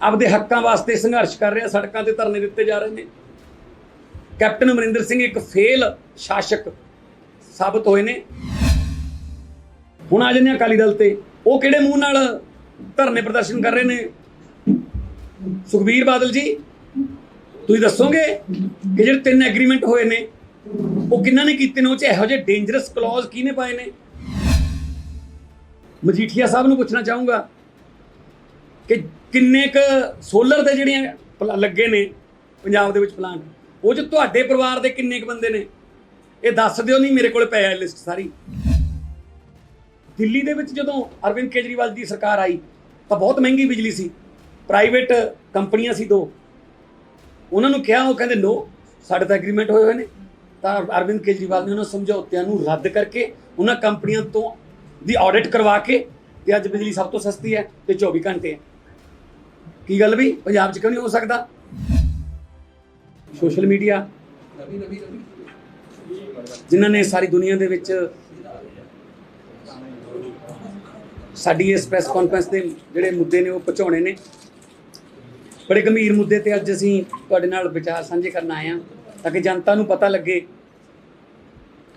ਆਪਦੇ ਹੱਕਾਂ ਵਾਸਤੇ ਸੰਘਰਸ਼ ਕਰ ਰਿਹਾ, ਸੜਕਾਂ ਤੇ ਧਰਨੇ ਦਿੱਤੇ ਜਾ ਰਹੇ ਨੇ। ਕੈਪਟਨ ਅਮਰਿੰਦਰ ਸਿੰਘ ਇੱਕ ਫੇਲ ਸ਼ਾਸਕ ਸਾਬਤ ਹੋਏ ਨੇ। ਹੁਣ ਆ ਜਾਂਦੇ ਅਕਾਲੀ ਦਲ ਤੇ, ਉਹ ਕਿਹੜੇ ਮੂੰਹ ਨਾਲ ਧਰਨੇ ਪ੍ਰਦਰਸ਼ਨ ਕਰ ਰਹੇ ਨੇ? ਸੁਖਬੀਰ ਬਾਦਲ ਜੀ, ਤੁਸੀਂ ਦੱਸੋਗੇ ਕਿ ਜਿਹੜੇ 3 ਐਗਰੀਮੈਂਟ ਹੋਏ ਨੇ ਉਹ ਕਿਹਨਾਂ ਨੇ ਕੀਤੇ ਨੇ? ਉਹ 'ਚ ਇਹੋ ਜਿਹੇ ਡੇਂਜਰਸ ਕਲੌਜ਼ ਕਿਹਨੇ ਪਾਏ ਨੇ? ਮਜੀਠੀਆ ਸਾਹਿਬ ਨੂੰ ਪੁੱਛਣਾ ਚਾਹੂੰਗਾ ਕਿ ਕਿੰਨੇ ਕੁ ਸੋਲਰ ਦੇ ਜਿਹੜੀਆਂ ਲੱਗੇ ਨੇ ਪੰਜਾਬ ਦੇ ਵਿੱਚ ਪਲਾਂਟ, ਉਹ 'ਚ ਤੁਹਾਡੇ ਪਰਿਵਾਰ ਦੇ ਕਿੰਨੇ ਕੁ ਬੰਦੇ ਨੇ? ਇਹ ਦੱਸ ਦਿਓ। ਨਹੀਂ, ਮੇਰੇ ਕੋਲ ਪਿਆ ਲਿਸਟ ਸਾਰੀ। ਦਿੱਲੀ ਦੇ ਵਿੱਚ ਜਦੋਂ ਅਰਵਿੰਦ ਕੇਜਰੀਵਾਲ ਦੀ ਸਰਕਾਰ ਆਈ ਤਾਂ ਬਹੁਤ ਮਹਿੰਗੀ ਬਿਜਲੀ ਸੀ, ਪ੍ਰਾਈਵੇਟ ਕੰਪਨੀਆਂ ਸੀ 2। ਉਹਨਾਂ ਨੂੰ ਕਿਹਾ, ਉਹ ਕਹਿੰਦੇ ਨੋ, ਸਾਡੇ ਤਾਂ ਐਗਰੀਮੈਂਟ ਹੋਏ ਹੋਏ ਨੇ। ਤਾਂ ਅਰਵਿੰਦ ਕੇਜਰੀਵਾਲ ਨੇ ਉਹਨਾਂ ਸਮਝੌਤਿਆਂ ਨੂੰ ਰੱਦ ਕਰਕੇ ਉਹਨਾਂ ਕੰਪਨੀਆਂ ਤੋਂ ਦੀ ਆਡਿਟ ਕਰਵਾ ਕੇ ਤੇ ਅੱਜ ਬਿਜਲੀ ਸਭ ਤੋਂ ਸਸਤੀ ਹੈ ਤੇ 24 ਘੰਟੇ ਹੈ। ਕੀ ਗੱਲ ਵੀ ਪੰਜਾਬ 'ਚ ਕਿਉਂ ਨਹੀਂ ਹੋ ਸਕਦਾ? ਸੋਸ਼ਲ ਮੀਡੀਆ ਜਿਨ੍ਹਾਂ ਨੇ ਸਾਰੀ ਦੁਨੀਆ ਦੇ ਵਿੱਚ ਸਾਡੀ ਇਸ ਪ੍ਰੈਸ ਕਾਨਫਰੰਸ ਦੇ ਜਿਹੜੇ ਮੁੱਦੇ ਨੇ ਉਹ ਪਹੁੰਚਾਉਣੇ ਨੇ। ਬੜੇ ਗੰਭੀਰ ਮੁੱਦੇ ਤੇ ਅੱਜ ਅਸੀਂ ਤੁਹਾਡੇ ਨਾਲ ਵਿਚਾਰ ਸਾਂਝੇ ਕਰਨ ਆਏ ਹਾਂ ਤਾਂ ਕਿ ਜਨਤਾ ਨੂੰ ਪਤਾ ਲੱਗੇ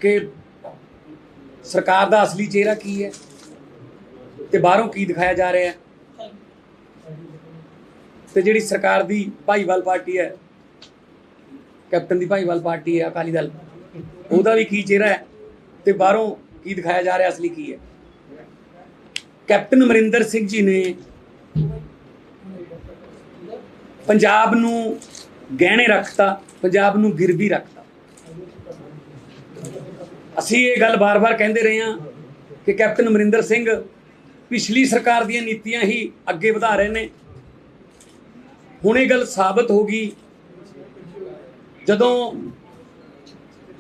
ਕਿ ਸਰਕਾਰ ਦਾ ਅਸਲੀ ਚਿਹਰਾ ਕੀ ਹੈ ਤੇ ਬਾਹਰੋਂ ਕੀ ਦਿਖਾਇਆ ਜਾ ਰਿਹਾ ਹੈ, ਤੇ ਜਿਹੜੀ ਸਰਕਾਰ ਦੀ ਭਾਈਵਾਲ ਪਾਰਟੀ ਹੈ, ਕੈਪਟਨ ਦੀ ਭਾਈਵਾਲ ਪਾਰਟੀ ਹੈ ਅਕਾਲੀ ਦਲ, ਉਹਦਾ ਵੀ ਕੀ ਚਿਹਰਾ ਹੈ ਤੇ ਬਾਹਰੋਂ ਕੀ ਦਿਖਾਇਆ ਜਾ ਰਿਹਾ, ਅਸਲੀ ਕੀ ਹੈ। ਕੈਪਟਨ ਅਮਰਿੰਦਰ ਸਿੰਘ ਜੀ ਨੇ ਪੰਜਾਬ ਨੂੰ ਗਹਿਣੇ ਰੱਖਤਾ, ਪੰਜਾਬ ਨੂੰ ਗਿਰਵੀ ਰੱਖਤਾ। ਅਸੀਂ ਇਹ ਗੱਲ ਬਾਰ-ਬਾਰ ਕਹਿੰਦੇ ਰਹੇ ਹਾਂ ਕਿ ਕੈਪਟਨ ਅਮਰਿੰਦਰ ਸਿੰਘ ਪਿਛਲੀ ਸਰਕਾਰ ਦੀਆਂ ਨੀਤੀਆਂ ਹੀ ਅੱਗੇ ਵਧਾ ਰਹੇ ਨੇ। ਹੁਣ ਇਹ ਗੱਲ ਸਾਬਤ ਹੋ ਗਈ ਜਦੋਂ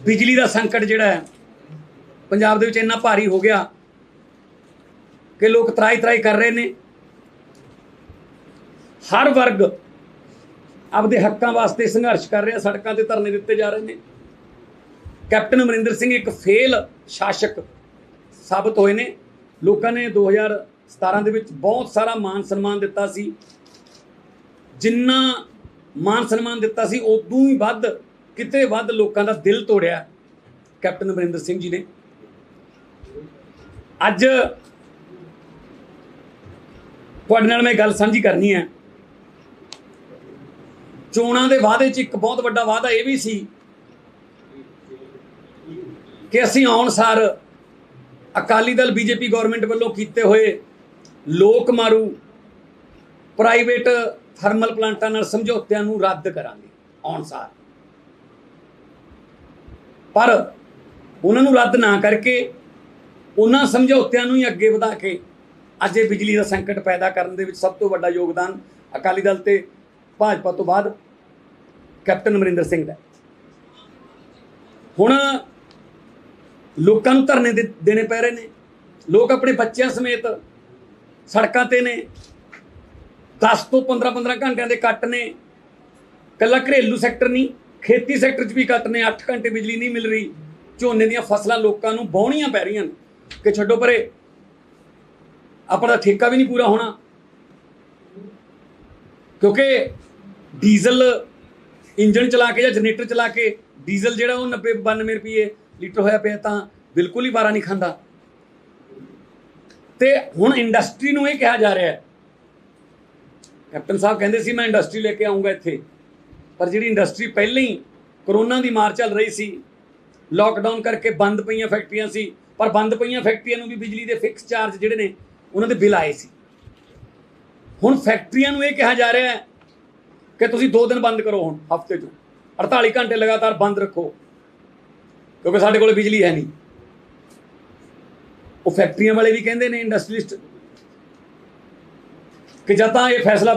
ਬਿਜਲੀ ਦਾ ਸੰਕਟ ਜਿਹੜਾ ਹੈ ਪੰਜਾਬ ਦੇ ਵਿੱਚ ਇੰਨਾ ਭਾਰੀ ਹੋ ਗਿਆ ਕਿ ਲੋਕ ਤਰਾਈ ਕਰ ਰਹੇ ਨੇ। ਹਰ ਵਰਗ ਆਪਦੇ ਹੱਕਾਂ ਵਾਸਤੇ ਸੰਘਰਸ਼ ਕਰ ਰਿਹਾ, ਸੜਕਾਂ ਤੇ ਧਰਨੇ ਦਿੱਤੇ ਜਾ ਰਹੇ ਨੇ। ਕੈਪਟਨ ਅਮਰਿੰਦਰ ਸਿੰਘ ਇੱਕ ਫੇਲ ਸ਼ਾਸਕ ਸਾਬਤ ਹੋਏ ਨੇ। ਲੋਕਾਂ ਨੇ 2017 ਦੇ ਵਿੱਚ ਬਹੁਤ ਸਾਰਾ ਮਾਨ ਸਨਮਾਨ ਦਿੱਤਾ ਸੀ। ਜਿੰਨਾ ਮਾਨ ਸਨਮਾਨ ਦਿੱਤਾ ਸੀ ਉਦੋਂ ਹੀ ਵੱਧ, ਕਿਤੇ ਵੱਧ ਲੋਕਾਂ ਦਾ ਦਿਲ ਤੋੜਿਆ ਕੈਪਟਨ ਅਮਰਿੰਦਰ ਸਿੰਘ ਜੀ ਨੇ। ਅੱਜ ਤੁਹਾਡੇ ਨਾਲ ਮੈਂ ਗੱਲ ਸਾਂਝੀ ਕਰਨੀ ਹੈ। ਚੋਣਾਂ ਦੇ ਵਾਅਦੇ 'ਚ ਇੱਕ ਬਹੁਤ ਵੱਡਾ ਵਾਅਦਾ ਇਹ ਵੀ ਸੀ ਕਿ ਅਸੀਂ ਆਉਣ ਸਾਰ ਅਕਾਲੀ ਦਲ ਬੀਜੇਪੀ ਗਵਰਨਮੈਂਟ ਵੱਲੋਂ ਕੀਤੇ ਹੋਏ ਲੋਕ ਮਾਰੂ ਪ੍ਰਾਈਵੇਟ ਥਰਮਲ ਪਲਾਂਟਾਂ ਨਾਲ ਸਮਝੌਤਿਆਂ ਨੂੰ ਰੱਦ ਕਰਾਂਗੇ ਆਉਣ ਸਾਰ। ਪਰ ਉਹਨਾਂ ਨੂੰ ਰੱਦ ਨਾ ਕਰਕੇ ਉਹਨਾਂ ਸਮਝੌਤਿਆਂ ਨੂੰ ਹੀ ਅੱਗੇ ਵਧਾ ਕੇ ਅੱਜ ਇਹ ਬਿਜਲੀ ਦਾ ਸੰਕਟ ਪੈਦਾ ਕਰਨ ਦੇ ਵਿੱਚ ਸਭ ਤੋਂ ਵੱਡਾ ਯੋਗਦਾਨ ਅਕਾਲੀ ਦਲ ਤੇ ਭਾਜਪਾ ਤੋਂ ਬਾਅਦ ਕੈਪਟਨ ਅਮਰਿੰਦਰ ਸਿੰਘ ਦਾ। ਹੁਣ ਲੋਕਾਂ ਨੂੰ ਧਰਨੇ ਦੇਣੇ ਪੈ ਰਹੇ ਨੇ। ਲੋਕ ਆਪਣੇ ਬੱਚਿਆਂ ਸਮੇਤ ਸੜਕਾਂ ਤੇ ਨੇ। 10 ਤੋਂ 15 ਘੰਟਿਆਂ ਦੇ ਕੱਟ ਨੇ। ਇਕੱਲਾ ਘਰੇਲੂ ਸੈਕਟਰ ਨਹੀਂ, ਖੇਤੀ ਸੈਕਟਰ 'ਚ ਵੀ ਕੱਟ ਨੇ। 8 ਘੰਟੇ ਬਿਜਲੀ ਨਹੀਂ ਮਿਲ ਰਹੀ। ਝੋਨੇ ਦੀਆਂ ਫਸਲਾਂ ਲੋਕਾਂ ਨੂੰ ਵਾਹੁਣੀਆਂ ਪੈ ਰਹੀਆਂ ਨੇ ਕਿ ਛੱਡੋ ਪਰੇ, ਆਪਣਾ ਠੇਕਾ ਵੀ ਨਹੀਂ ਪੂਰਾ ਹੋਣਾ ਕਿਉਂਕਿ ਡੀਜ਼ਲ ਇੰਜਣ ਚਲਾ ਕੇ ਜਾਂ ਜਨਰੇਟਰ ਚਲਾ ਕੇ ਡੀਜ਼ਲ ਜਿਹੜਾ ਉਹ 90-92 ਰੁਪਏ ਲੀਟਰ ਹੋਇਆ ਪਿਆ, ਤਾਂ ਬਿਲਕੁਲ ਹੀ ਵਾਰਾ ਨਹੀਂ ਖਾਂਦਾ। ਤੇ ਹੁਣ ਇੰਡਸਟਰੀ ਨੂੰ ਇਹ ਕਿਹਾ ਜਾ ਰਿਹਾ ਹੈ, ਕੈਪਟਨ ਸਾਹਿਬ ਕਹਿੰਦੇ ਸੀ ਮੈਂ ਇੰਡਸਟਰੀ ਲੈ ਕੇ ਆਊਂਗਾ ਇੱਥੇ, ਪਰ ਜਿਹੜੀ ਇੰਡਸਟਰੀ ਪਹਿਲਾਂ ਹੀ ਕਰੋਨਾ ਦੀ ਮਾਰ ਚੱਲ ਰਹੀ ਸੀ, ਲੋਕਡਾਊਨ ਕਰਕੇ ਬੰਦ ਪਈਆਂ ਫੈਕਟਰੀਆਂ ਸੀ, ਪਰ ਬੰਦ ਪਈਆਂ ਫੈਕਟਰੀਆਂ ਨੂੰ ਵੀ ਬਿਜਲੀ ਦੇ ਫਿਕਸ ਚਾਰਜ ਜਿਹੜੇ ਨੇ ਉਹਨਾਂ ਦੇ ਬਿੱਲ ਆਏ ਸੀ। ਹੁਣ ਫੈਕਟਰੀਆਂ ਨੂੰ ਇਹ ਕਿਹਾ ਜਾ ਰਿਹਾ ਹੈ ਕਿ ਤੁਸੀਂ 2 ਦਿਨ ਬੰਦ ਕਰੋ, ਹੁਣ ਹਫ਼ਤੇ 'ਚ 48 ਘੰਟੇ ਲਗਾਤਾਰ ਬੰਦ ਰੱਖੋ ਕਿਉਂਕਿ ਸਾਡੇ ਕੋਲ ਬਿਜਲੀ ਹੈ ਨਹੀਂ। ਉਹ ਫੈਕਟਰੀਆਂ ਵਾਲੇ ਵੀ ਕਹਿੰਦੇ ਨੇ, ਇੰਡਸਟਰੀਲਿਸਟ, ਕਿ ਜਦ ਤਾਂ ਇਹ ਫੈਸਲਾ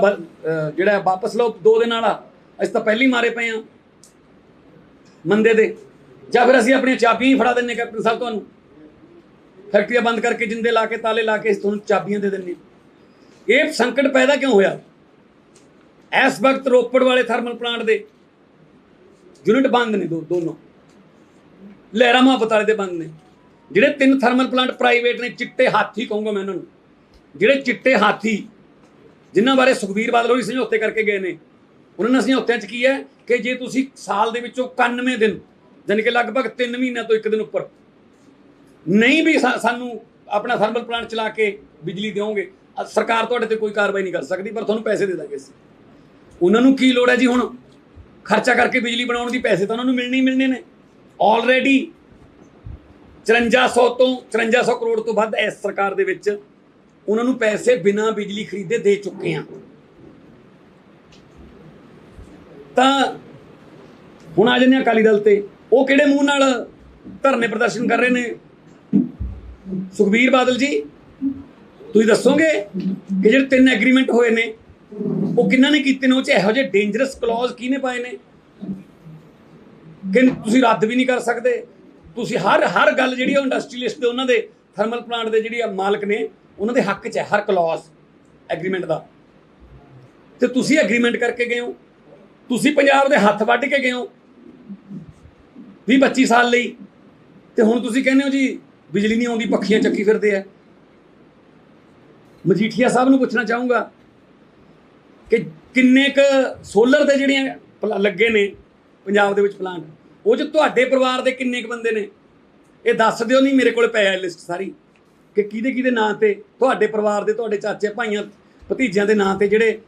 ਜਿਹੜਾ ਵਾਪਸ ਲਓ 2 ਦਿਨ ਵਾਲਾ, ਅਸੀਂ ਤਾਂ ਪਹਿਲਾਂ ਹੀ ਮਾਰੇ ਪਏ ਹਾਂ ਮੰਦੇ ਦੇ, ਜਾਂ ਫਿਰ ਅਸੀਂ ਆਪਣੀਆਂ ਚਾਬੀਆਂ ਹੀ ਫੜਾ ਦਿੰਦੇ ਕੈਪਟਨ ਸਾਹਿਬ, ਤੁਹਾਨੂੰ ਫੈਕਟਰੀਆਂ ਬੰਦ ਕਰਕੇ ਜਿੰਦੇ ਲਾ ਕੇ ਤਾਲੇ ਲਾ ਕੇ ਤੁਹਾਨੂੰ ਚਾਬੀਆਂ ਦੇ ਦਿੰਦੇ। ਇਹ ਸੰਕਟ ਪੈਦਾ ਕਿਉਂ ਹੋਇਆ? ਇਸ ਵਕਤ ਰੋਪੜ ਵਾਲੇ ਥਰਮਲ ਪਲਾਂਟ ਦੇ ਯੂਨਿਟ ਬੰਦ ਨੇ, ਦੋਨੋਂ ਲਹਿਰਾ ਮੁਹੱਬਤ ਵਾਲੇ ਦੇ ਬੰਦ ਨੇ। ਜਿਹੜੇ 3 ਥਰਮਲ ਪਲਾਂਟ ਪ੍ਰਾਈਵੇਟ ਨੇ, ਚਿੱਟੇ ਹਾਥੀ ਕਹੂੰਗਾ ਮੈਂ ਇਹਨਾਂ ਨੂੰ, ਜਿਹੜੇ ਚਿੱਟੇ ਹਾਥੀ ਜਿਨ੍ਹਾਂ ਬਾਰੇ ਸੁਖਬੀਰ ਬਾਦਲ ਹੋਰੀ ਸਮਝੌਤੇ ਕਰਕੇ ਗਏ ਨੇ। ਉਹਨਾਂ ਨੇ ਸਮਝੌਤਿਆਂ 'ਚ ਕੀ ਹੈ ਕਿ ਜੇ ਤੁਸੀਂ ਸਾਲ ਦੇ ਵਿੱਚੋਂ 91 ਦਿਨ ਜਾਣੀ ਕਿ ਲਗਭਗ 3 ਮਹੀਨਿਆਂ ਤੋਂ 1 ਦਿਨ ਉੱਪਰ ਨਹੀਂ ਵੀ ਸਾਨੂੰ ਆਪਣਾ ਥਰਮਲ ਪਲਾਂਟ ਚਲਾ ਕੇ ਬਿਜਲੀ ਦਿਓਗੇ, ਸਰਕਾਰ ਤੁਹਾਡੇ ਤੇ ਕੋਈ ਕਾਰਵਾਈ ਨਹੀਂ ਕਰ ਸਕਦੀ, ਪਰ ਤੁਹਾਨੂੰ ਪੈਸੇ ਦੇ ਦਾਂਗੇ ਅਸੀਂ। ਉਹਨਾਂ ਨੂੰ ਕੀ ਲੋੜ ਹੈ ਜੀ ਹੁਣ ਖਰਚਾ ਕਰਕੇ ਬਿਜਲੀ ਬਣਾਉਣ ਦੀ? ਪੈਸੇ ਤਾਂ ਉਹਨਾਂ ਨੂੰ ਮਿਲਣੇ ਨੇ। ਆਲਰੇਡੀ 5400 ਕਰੋੜ ਤੋਂ ਵੱਧ ਇਸ ਸਰਕਾਰ ਦੇ ਵਿੱਚ ਉਹਨਾਂ ਨੂੰ ਪੈਸੇ ਬਿਨਾਂ ਬਿਜਲੀ ਖਰੀਦੇ ਦੇ ਚੁੱਕੇ ਆ। ਤਾਂ ਹੁਣ ਆ ਜਾਂਦੇ ਆ ਅਕਾਲੀ ਦਲ ਤੇ। ਉਹ ਕਿਹੜੇ ਮੂੰਹ ਨਾਲ ਧਰਨੇ ਪ੍ਰਦਰਸ਼ਨ ਕਰ ਰਹੇ ਨੇ? ਸੁਖਬੀਰ ਬਾਦਲ ਜੀ ਤੁਸੀਂ ਦੱਸੋਗੇ ਕਿ ਜਿਹੜੇ 3 ਐਗਰੀਮੈਂਟ ਹੋਏ ਨੇ ਉਹ ਕਿਹਨਾਂ ਨੇ ਕੀਤੇ ਨੇ? ਉਹ 'ਚ ਇਹੋ ਜਿਹੇ ਡੇਂਜਰਸ ਕਲੌਜ਼ ਕਿਹਨੇ ਪਾਏ ਨੇ ਕਿ ਤੁਸੀਂ ਰੱਦ ਵੀ ਨਹੀਂ ਕਰ ਸਕਦੇ? ਤੁਸੀਂ ਹਰ ਗੱਲ ਜਿਹੜੀ ਉਹ ਇੰਡਸਟਰੀਲਿਸਟ ਦੇ ਉਹਨਾਂ ਦੇ ਥਰਮਲ ਪਲਾਂਟ ਦੇ ਜਿਹੜੀ ਮਾਲਕ ਨੇ ਉਹਨਾਂ ਦੇ ਹੱਕ 'ਚ ਹੈ ਹਰ ਕਲੌਜ਼ ਐਗਰੀਮੈਂਟ ਦਾ। ਤੇ ਤੁਸੀਂ ਐਗਰੀਮੈਂਟ ਕਰਕੇ ਗਏ ਹੋ, ਤੁਸੀਂ ਪੰਜਾਬ ਦੇ ਹੱਥ ਵੱਢ ਕੇ ਗਏ ਹੋ 20-25 ਸਾਲ ਲਈ, ਤੇ ਹੁਣ ਤੁਸੀਂ ਕਹਿੰਦੇ ਹੋ ਜੀ ਬਿਜਲੀ ਨਹੀਂ ਆਉਂਦੀ, ਪੱਖੀਆਂ ਚੱਕੀ ਫਿਰਦੇ ਆ। ਮਜੀਠੀਆ ਸਾਹਿਬ ਨੂੰ ਪੁੱਛਣਾ ਚਾਹੂੰਗਾ ਕਿ ਕਿੰਨੇ ਕੁ ਸੋਲਰ ਦੇ ਜਿਹੜੀਆਂ ਲੱਗੇ ਨੇ ਪੰਜਾਬ ਦੇ ਵਿੱਚ ਪਲਾਂਟ, ਉਹ 'ਚ ਤੁਹਾਡੇ ਪਰਿਵਾਰ ਦੇ ਕਿੰਨੇ ਕੁ ਬੰਦੇ ਨੇ? ਇਹ ਦੱਸ ਦਿਓ। ਨਹੀਂ ਮੇਰੇ ਕੋਲ ਪਿਆ ਲਿਸਟ ਸਾਰੀ ਕਿ ਕਿਹਦੇ ਨਾਂ ਤੇ ਤੁਹਾਡੇ ਪਰਿਵਾਰ ਦੇ, ਤੁਹਾਡੇ ਚਾਚੇ ਭਾਈਆਂ ਭਤੀਜਿਆਂ ਦੇ ਨਾਂ ਤੇ ਜਿਹੜੇ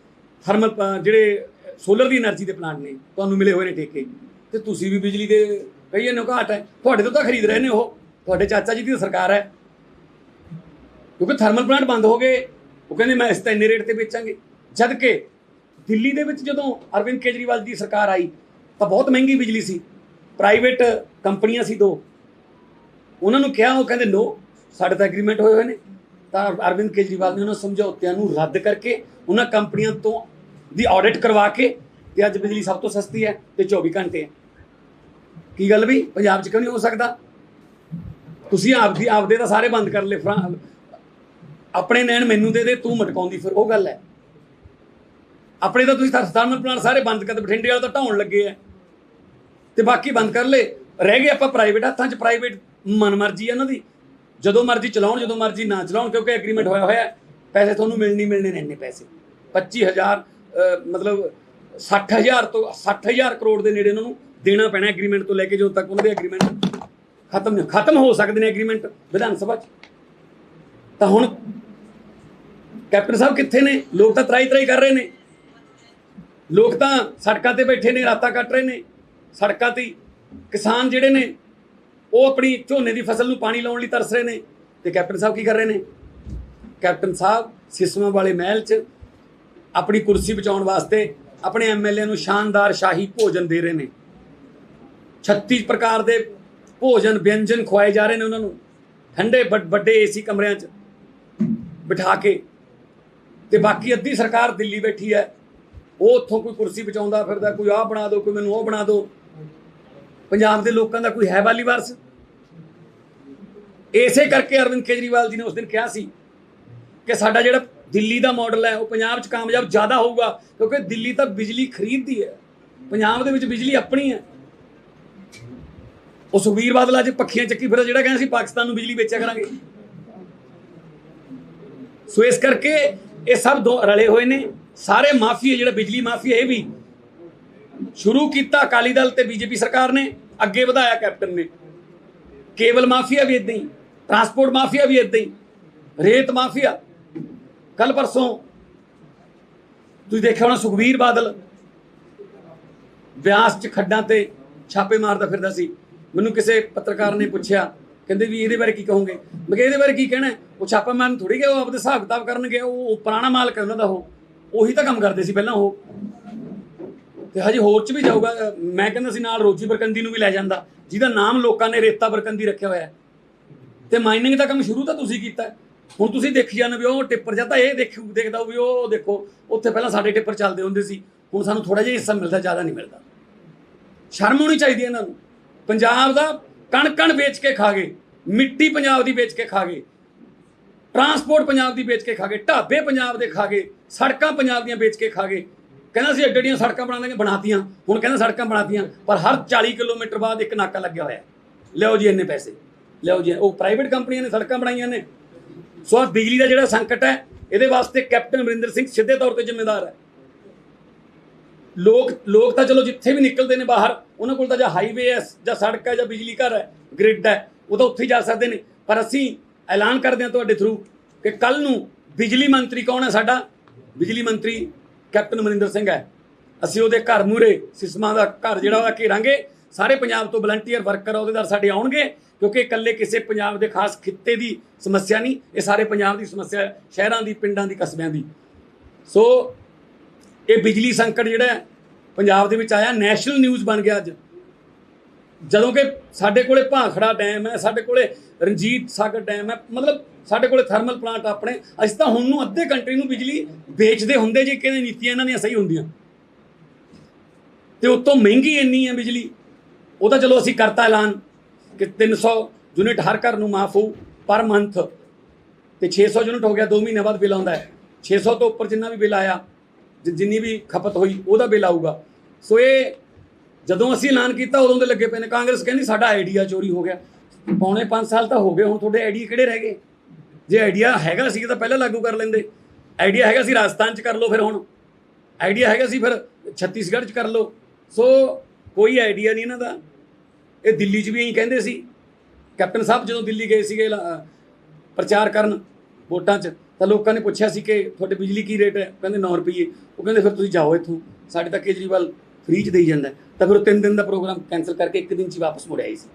ਥਰਮਲ ਜਿਹੜੇ ਸੋਲਰ ਦੀ એનર્ਜੀ ਦੇ ਪਲਾਂਟ ਨੇ ਤੁਹਾਨੂੰ ਮਿਲੇ ਹੋਏ ਨੇ ਠੇਕੇ। ਤੇ ਤੁਸੀਂ ਵੀ ਬਿਜਲੀ ਦੇ ਕਹੀ ਜਾਂਦੇ ਹੋ ਘਾਟ ਹੈ, ਤੁਹਾਡੇ ਤੋਂ ਤਾਂ ਖਰੀਦ ਰਹੇ ਨੇ ਉਹ, ਤੁਹਾਡੇ ਚਾਚਾ ਜੀ ਦੀ ਸਰਕਾਰ ਹੈ। ਕਿਉਂਕਿ ਥਰਮਲ ਪਲਾਂਟ ਬੰਦ ਹੋ ਗਏ, ਉਹ ਕਹਿੰਦੇ ਮੈਂ ਇਸ ਤਾਂ ਇੰਨੇ ਰੇਟ ਤੇ ਵੇਚਾਂਗੇ। ਜਦ ਕਿ ਦਿੱਲੀ ਦੇ ਵਿੱਚ ਜਦੋਂ ਅਰਵਿੰਦ ਕੇਜਰੀਵਾਲ ਦੀ ਸਰਕਾਰ ਆਈ ਤਾਂ ਬਹੁਤ ਮਹਿੰਗੀ ਬਿਜਲੀ ਸੀ, ਪ੍ਰਾਈਵੇਟ ਕੰਪਨੀਆਂ ਸੀ 2, ਉਹਨਾਂ ਨੂੰ ਕਿਹਾ, ਉਹ ਕਹਿੰਦੇ ਨੋ ਸਾਡੇ ਤਾਂ ਐਗਰੀਮੈਂਟ ਹੋਏ ਨੇ। ਤਾਂ ਅਰਵਿੰਦ ਕੇਜਰੀਵਾਲ ਨੇ ਉਹਨਾਂ ਸਮਝੌਤਿਆਂ ਨੂੰ ਰੱਦ ਕਰਕੇ ਉਹਨਾਂ ਕੰਪਨੀਆਂ ਤੋਂ ਦੀ ਆਡਿਟ ਕਰਵਾ ਕੇ ਤੇ ਅੱਜ ਬਿਜਲੀ ਸਭ ਤੋਂ ਸਸਤੀ ਹੈ ਤੇ 24 ਘੰਟੇ ਹੈ। ਕੀ ਗੱਲ ਵੀ ਪੰਜਾਬ 'ਚ ਕਿਉਂ ਨਹੀਂ ਹੋ ਸਕਦਾ? ਤੁਸੀਂ ਆਪਦੇ ਤਾਂ ਸਾਰੇ ਬੰਦ ਕਰ ਲਏ, ਆਪਣੇ ਨੈਣ ਮੈਨੂੰ ਦੇ ਤੂੰ ਮਟਕਾਉਂਦੀ ਫਿਰ ਉਹ ਗੱਲ ਹੈ। ਆਪਣੇ ਤਾਂ ਤੁਸੀਂ ਥਰਮਲ ਪਲਾਂਟ ਸਾਰੇ ਬੰਦ ਕਰ, ਬਠਿੰਡੇ ਵਾਲਾ ਤਾਂ ਢਾਉਣ ਲੱਗੇ ਆ ਤੇ ਬਾਕੀ ਬੰਦ ਕਰ ਲਏ। ਰਹਿ ਗਏ ਆਪਾਂ ਪ੍ਰਾਈਵੇਟ ਹੱਥਾਂ 'ਚ। ਪ੍ਰਾਈਵੇਟ ਮਨਮਰਜ਼ੀ ਹੈ ਉਹਨਾਂ ਦੀ, ਜਦੋਂ ਮਰਜ਼ੀ ਚਲਾਉਣ, ਜਦੋਂ ਮਰਜ਼ੀ ਨਾ ਚਲਾਉਣ, ਕਿਉਂਕਿ ਐਗਰੀਮੈਂਟ ਹੋਇਆ ਪੈਸੇ ਤੁਹਾਨੂੰ ਮਿਲਣੇ ਨੇ ਇੰਨੇ ਪੈਸੇ। 25,000 ਮਤਲਬ 60,000 ਕਰੋੜ ਦੇ ਨੇੜੇ ਉਹਨਾਂ ਨੂੰ ਦੇਣਾ ਪੈਣਾ ਐਗਰੀਮੈਂਟ ਤੋਂ ਲੈ ਕੇ ਜਦੋਂ ਤੱਕ ਉਹਨਾਂ ਦੇ ਐਗਰੀਮੈਂਟ ਖਤਮ ਹੋ ਸਕਦੇ ਨੇ ਐਗਰੀਮੈਂਟ ਵਿਧਾਨ ਸਭਾ 'ਚ। ਤਾਂ ਹੁਣ ਕੈਪਟਨ ਸਾਹਿਬ ਕਿੱਥੇ ਨੇ? ਲੋਕ ਤਾਂ ਤਰਾਈ ਕਰ ਰਹੇ ਨੇ, ਲੋਕ ਤਾਂ ਸੜਕਾਂ ਤੇ ਬੈਠੇ ਨੇ, ਰਾਤਾਂ ਕੱਟ ਰਹੇ ਨੇ ਸੜਕਾਂ ਤੇ। ਕਿਸਾਨ ਜਿਹੜੇ ਨੇ ਉਹ ਆਪਣੀ ਝੋਨੇ ਦੀ ਫਸਲ ਨੂੰ ਪਾਣੀ ਲਾਉਣ ਲਈ ਤਰਸ ਰਹੇ ਨੇ, ਤੇ ਕੈਪਟਨ ਸਾਹਿਬ ਕੀ ਕਰ ਰਹੇ ਨੇ? ਕੈਪਟਨ ਸਾਹਿਬ ਸਿਸਮਾਂ ਵਾਲੇ ਮਹਿਲ 'ਚ ਆਪਣੀ ਕੁਰਸੀ ਬਚਾਉਣ ਵਾਸਤੇ ਆਪਣੇ ਐਮਐਲਏ ਨੂੰ ਸ਼ਾਨਦਾਰ ਸ਼ਾਹੀ ਭੋਜਨ ਦੇ ਰਹੇ ਨੇ। 36 ਪ੍ਰਕਾਰ ਦੇ ਭੋਜਨ ਵਿਅੰਜਨ ਖਵਾਏ ਜਾ ਰਹੇ ਨੇ ਉਹਨਾਂ ਨੂੰ, ਠੰਡੇ ਵੱਡੇ ਏਸੀ ਕਮਰਿਆਂ 'ਚ ਬਿਠਾ ਕੇ। ਤੇ ਬਾਕੀ ਅੱਧੀ ਸਰਕਾਰ ਦਿੱਲੀ ਬੈਠੀ ਹੈ, ਉਹ ਉੱਥੋਂ ਕੋਈ ਕੁਰਸੀ ਬਚਾਉਂਦਾ ਫਿਰਦਾ, ਕੋਈ ਆਹ ਬਣਾ ਦਿਓ, ਕੋਈ ਮੈਨੂੰ ਉਹ ਬਣਾ ਦਿਓ। ਪੰਜਾਬ ਦੇ ਲੋਕਾਂ ਦਾ ਕੋਈ ਹੈ ਵਾਲੀ ਵਾਰਸ? ਇਸੇ ਕਰਕੇ ਅਰਵਿੰਦ ਕੇਜਰੀਵਾਲ ਜੀ ਨੇ ਉਸ ਦਿਨ ਕਿਹਾ ਸੀ ਕਿ ਸਾਡਾ ਜਿਹੜਾ ਦਿੱਲੀ ਦਾ ਮਾਡਲ ਹੈ ਉਹ ਪੰਜਾਬ 'ਚ ਕਾਮਯਾਬ ਜ਼ਿਆਦਾ ਹੋਊਗਾ, ਕਿਉਂਕਿ ਦਿੱਲੀ ਤਾਂ ਬਿਜਲੀ ਖਰੀਦਦੀ ਹੈ, ਪੰਜਾਬ ਦੇ ਵਿੱਚ ਬਿਜਲੀ ਆਪਣੀ ਹੈ। ਉਹ ਸੁਖਬੀਰ ਬਾਦਲ ਅੱਜ ਪੱਖੀਆਂ ਚੱਕੀ ਫਿਰ ਜਿਹੜਾ ਕਹਿੰਦਾ ਸੀ ਪਾਕਿਸਤਾਨ ਨੂੰ ਬਿਜਲੀ ਵੇਚਿਆ ਕਰਾਂਗੇ। ਸੋ ਇਸ ਕਰਕੇ ਇਹ ਸਭ ਰਲੇ ਹੋਏ ਨੇ ਸਾਰੇ ਮਾਫੀਆ। ਜਿਹੜਾ ਬਿਜਲੀ ਮਾਫੀਆ ਇਹ ਵੀ ਸ਼ੁਰੂ ਕੀਤਾ ਅਕਾਲੀ ਦਲ ਤੇ ਬੀਜੇਪੀ ਸਰਕਾਰ ਨੇ, ਅੱਗੇ ਵਧਾਇਆ ਕੈਪਟਨ ਨੇ। ਕੇਬਲ ਮਾਫੀਆ ਵੀ ਇੱਦਾਂ ਹੀ, ਟਰਾਂਸਪੋਰਟ ਮਾਫੀਆ ਵੀ ਇੱਦਾਂ ਹੀ, ਰੇਤ ਮਾਫੀਆ। ਕੱਲ ਪਰਸੋਂ ਤੁਸੀਂ ਦੇਖਿਆ ਹੋਣਾ ਸੁਖਬੀਰ ਬਾਦਲ ਬਿਆਸ 'ਚ ਖੱਡਾਂ ਤੇ ਛਾਪੇ ਮਾਰਦਾ ਫਿਰਦਾ ਸੀ। ਮੈਨੂੰ ਕਿਸੇ ਪੱਤਰਕਾਰ ਨੇ ਪੁੱਛਿਆ, ਕਹਿੰਦੇ ਵੀ ਇਹਦੇ ਬਾਰੇ ਕੀ ਕਹੋਗੇ? ਮੈਂ ਕਿਹਾ ਇਹਦੇ ਬਾਰੇ ਕੀ ਕਹਿਣਾ, ਉਹ ਛਾਪਾ ਮਾਰਨ ਥੋੜੀ ਗਿਆ, ਉਹ ਆਪਦੇ ਹਿਸਾਬ ਕਿਤਾਬ ਕਰਨਗੇ। ਉਹ ਪੁਰਾਣਾ ਮਾਲਕ ਹੈ ਉਹਨਾਂ ਦਾ, ਉਹੀ ਤਾਂ ਕੰਮ ਕਰਦੇ ਸੀ ਪਹਿਲਾਂ ਉਹ, ਤੇ ਹਜੇ ਹੋਰ 'ਚ ਵੀ ਜਾਊਗਾ। ਮੈਂ ਕਹਿੰਦਾ ਸੀ ਨਾਲ ਰੋਜੀ ਬਰਕੰਦੀ ਨੂੰ ਵੀ ਲੈ ਜਾਂਦਾ, ਜਿਹਦਾ ਨਾਮ ਲੋਕਾਂ ਨੇ ਰੇਤਾ ਬਰਕੰਦੀ ਰੱਖਿਆ ਹੋਇਆ। ਤੇ ਮਾਈਨਿੰਗ ਦਾ ਕੰਮ ਸ਼ੁਰੂ ਤਾਂ ਤੁਸੀਂ ਕੀਤਾ, ਹੁਣ ਤੁਸੀਂ ਦੇਖੀ ਜਾਂਦੇ ਵੀ ਉਹ ਟਿੱਪਰ ਜਾਂ ਤਾਂ ਇਹ ਦੇਖਦਾ ਵੀ ਉਹ ਦੇਖੋ ਉੱਥੇ ਪਹਿਲਾਂ ਸਾਡੇ ਟਿੱਪਰ ਚੱਲਦੇ ਹੁੰਦੇ ਸੀ, ਹੁਣ ਸਾਨੂੰ ਥੋੜਾ ਜਿਹਾ ਹਿੱਸਾ ਮਿਲਦਾ, ਜ਼ਿਆਦਾ ਨਹੀਂ ਮਿਲਦਾ। ਸ਼ਰਮ ਹੋਣੀ ਚਾਹੀਦੀ ਇਹਨਾਂ ਨੂੰ। ਪੰਜਾਬ ਦਾ ਕਣ ਵੇਚ ਕੇ ਖਾ ਗਏ, ਮਿੱਟੀ ਪੰਜਾਬ ਦੀ ਵੇਚ ਕੇ ਖਾ ਗਏ, ਟਰਾਂਸਪੋਰਟ ਪੰਜਾਬ ਦੀ ਵੇਚ ਕੇ ਖਾ ਗਏ, ਢਾਬੇ ਪੰਜਾਬ ਦੇ ਖਾ ਗਏ, ਸੜਕਾਂ ਪੰਜਾਬ ਦੀਆਂ ਵੇਚ ਕੇ ਖਾ ਗਏ। ਕਹਿੰਦਾ ਸੀ ਐਡੀਆਂ ਸੜਕਾਂ ਬਣਾਤੀਆਂ, ਹੁਣ ਕਹਿੰਦਾ ਸੜਕਾਂ ਬਣਾਤੀਆਂ ਪਰ ਹਰ 40 ਕਿਲੋਮੀਟਰ ਬਾਅਦ ਇੱਕ ਨਾਕਾ ਲੱਗਿਆ ਹੋਇਆ। ਲਿਓ ਜੀ ਇੰਨੇ ਪੈਸੇ, ਲਿਓ ਜੀ। ਉਹ ਪ੍ਰਾਈਵੇਟ ਕੰਪਨੀਆਂ ਨੇ ਸੜਕਾਂ ਬਣਾਈਆਂ ਨੇ। ਸੋ ਬਿਜਲੀ ਦਾ ਜਿਹੜਾ ਸੰਕਟ ਹੈ ਇਹਦੇ ਵਾਸਤੇ ਕੈਪਟਨ ਅਮਰਿੰਦਰ ਸਿੰਘ ਸਿੱਧੇ ਤੌਰ ਤੇ ਜ਼ਿੰਮੇਦਾਰ ਹੈ। ਲੋਕ ਤਾਂ ਚਲੋ ਜਿੱਥੇ ਵੀ ਨਿਕਲਦੇ ਨੇ ਬਾਹਰ, ਉਹਨਾਂ ਕੋਲ ਤਾਂ ਜਾਂ ਹਾਈਵੇ ਹੈ ਜਾਂ ਸੜਕ ਹੈ ਜਾਂ ਬਿਜਲੀ ਘਰ ਹੈ, ਗ੍ਰਿਡ ਹੈ, ਉਹ ਤਾਂ ਉੱਥੇ ਹੀ ਜਾ ਸਕਦੇ ਨੇ। ਪਰ ਅਸੀਂ ਐਲਾਨ ਕਰਦੇ ਹਾਂ ਤੁਹਾਡੇ ਥਰੂ ਕਿ ਕੱਲ੍ਹ ਨੂੰ ਬਿਜਲੀ ਮੰਤਰੀ ਕੌਣ ਹੈ? ਸਾਡਾ ਬਿਜਲੀ ਮੰਤਰੀ ਕੈਪਟਨ ਅਮਰਿੰਦਰ ਸਿੰਘ ਹੈ। ਅਸੀਂ ਉਹਦੇ ਘਰ ਮੂਹਰੇ ਸਿਸਮਾਂ ਦਾ ਘਰ ਜਿਹੜਾ ਉਹਦਾ ਘੇਰਾਂਗੇ। ਸਾਰੇ ਪੰਜਾਬ ਤੋਂ ਵਲੰਟੀਅਰ ਵਰਕਰ ਅਹੁਦੇਦਾਰ ਸਾਡੇ ਆਉਣਗੇ, ਕਿਉਂਕਿ ਇਕੱਲੇ ਕਿਸੇ ਪੰਜਾਬ ਦੇ ਖਾਸ ਖਿੱਤੇ ਦੀ ਸਮੱਸਿਆ ਨਹੀਂ, ਇਹ ਸਾਰੇ ਪੰਜਾਬ ਦੀ ਸਮੱਸਿਆ ਹੈ, ਸ਼ਹਿਰਾਂ ਦੀ, ਪਿੰਡਾਂ ਦੀ, ਕਸਬਿਆਂ ਦੀ। ਸੋ ਇਹ ਬਿਜਲੀ ਸੰਕਟ ਜਿਹੜਾ ਪੰਜਾਬ ਦੇ ਵਿੱਚ ਆਇਆ, ਨੈਸ਼ਨਲ ਨਿਊਜ਼ ਬਣ ਗਿਆ ਅੱਜ। ਜਦੋਂ ਕਿ ਸਾਡੇ ਕੋਲੇ ਭਾਖੜਾ ਡੈਮ ਹੈ, ਸਾਡੇ ਕੋਲੇ ਰਣਜੀਤ ਸਾਗਰ ਡੈਮ ਹੈ, ਮਤਲਬ ਸਾਡੇ ਕੋਲੇ ਥਰਮਲ ਪਲਾਂਟ ਆਪਣੇ। ਅਸੀਂ ਤਾਂ ਹੁਣ ਨੂੰ ਅੱਧੇ ਕੰਟਰੀ ਨੂੰ ਬਿਜਲੀ ਵੇਚਦੇ ਹੁੰਦੇ ਜੇ ਕਿਹਦੇ ਨੀਤੀਆਂ ਇਹਨਾਂ ਦੀਆਂ ਸਹੀ ਹੁੰਦੀਆਂ। ਤੇ ਉਤੋਂ ਮਹਿੰਗੀ ਇੰਨੀ ਹੈ ਬਿਜਲੀ। ਉਹ ਤਾਂ ਚਲੋ ਅਸੀਂ ਕਰਤਾ ਐਲਾਨ ਕਿ 300 ਯੂਨਿਟ ਹਰ ਘਰ ਨੂੰ ਮਾਫ ਹੋਊ ਪਰ ਮੰਥ, ਤੇ 600 ਯੂਨਿਟ ਹੋ ਗਿਆ, 2 ਮਹੀਨੇ ਬਾਅਦ ਬਿੱਲ ਆਉਂਦਾ ਹੈ। 600 ਤੋਂ ਉੱਪਰ ਜਿੰਨਾ ਵੀ ਬਿੱਲ ਆਇਆ, ਜਿੰਨੀ ਵੀ ਖਪਤ ਹੋਈ, ਉਹਦਾ ਬਿੱਲ ਆਊਗਾ। ਸੋ ਇਹ ਜਦੋਂ ਅਸੀਂ ਐਲਾਨ ਕੀਤਾ ਉਦੋਂ ਦੇ ਲੱਗੇ ਪਏ ਨੇ। ਕਾਂਗਰਸ ਕਹਿੰਦੀ ਸਾਡਾ ਆਈਡੀਆ ਚੋਰੀ ਹੋ ਗਿਆ। ਪੌਣੇ 5 ਸਾਲ ਤਾਂ ਹੋ ਗਏ, ਹੁਣ ਤੁਹਾਡੇ ਆਈਡੀਆ ਕਿਹੜੇ ਰਹਿ ਗਏ? ਜੇ ਆਈਡੀਆ ਹੈਗਾ ਸੀ ਤਾਂ ਪਹਿਲਾਂ ਲਾਗੂ ਕਰ ਲੈਂਦੇ। ਆਈਡੀਆ ਹੈਗਾ ਸੀ ਰਾਜਸਥਾਨ 'ਚ ਕਰ ਲਓ, ਫਿਰ ਹੁਣ ਆਈਡੀਆ ਹੈਗਾ ਸੀ ਫਿਰ ਛੱਤੀਸਗੜ੍ਹ 'ਚ ਕਰ ਲਓ। ਸੋ ਕੋਈ ਆਈਡੀਆ ਨਹੀਂ ਇਹਨਾਂ ਦਾ। ਇਹ ਦਿੱਲੀ 'ਚ ਵੀ ਇਹੀ ਕਹਿੰਦੇ ਸੀ। ਕੈਪਟਨ ਸਾਹਿਬ ਜਦੋਂ ਦਿੱਲੀ ਗਏ ਸੀਗੇ ਪ੍ਰਚਾਰ ਕਰਨ ਵੋਟਾਂ 'ਚ, ਤਾਂ ਲੋਕਾਂ ਨੇ ਪੁੱਛਿਆ ਸੀ ਕਿ ਤੁਹਾਡੇ ਬਿਜਲੀ ਕੀ ਰੇਟ ਹੈ? ਕਹਿੰਦੇ 9 ਰੁਪਏ। ਉਹ ਕਹਿੰਦੇ ਫਿਰ ਤੁਸੀਂ ਜਾਓ ਇੱਥੋਂ, ਸਾਡੇ ਤਾਂ ਕੇਜਰੀਵਾਲ ਫ੍ਰੀ 'ਚ ਦੇਈ ਜਾਂਦਾ। ਤਾਂ ਫਿਰ ਉਹ 3 ਦਿਨ ਦਾ ਪ੍ਰੋਗਰਾਮ ਕੈਂਸਲ ਕਰਕੇ 1 ਦਿਨ 'ਚ ਵਾਪਸ ਮੁੜ ਆਈ ਸੀ।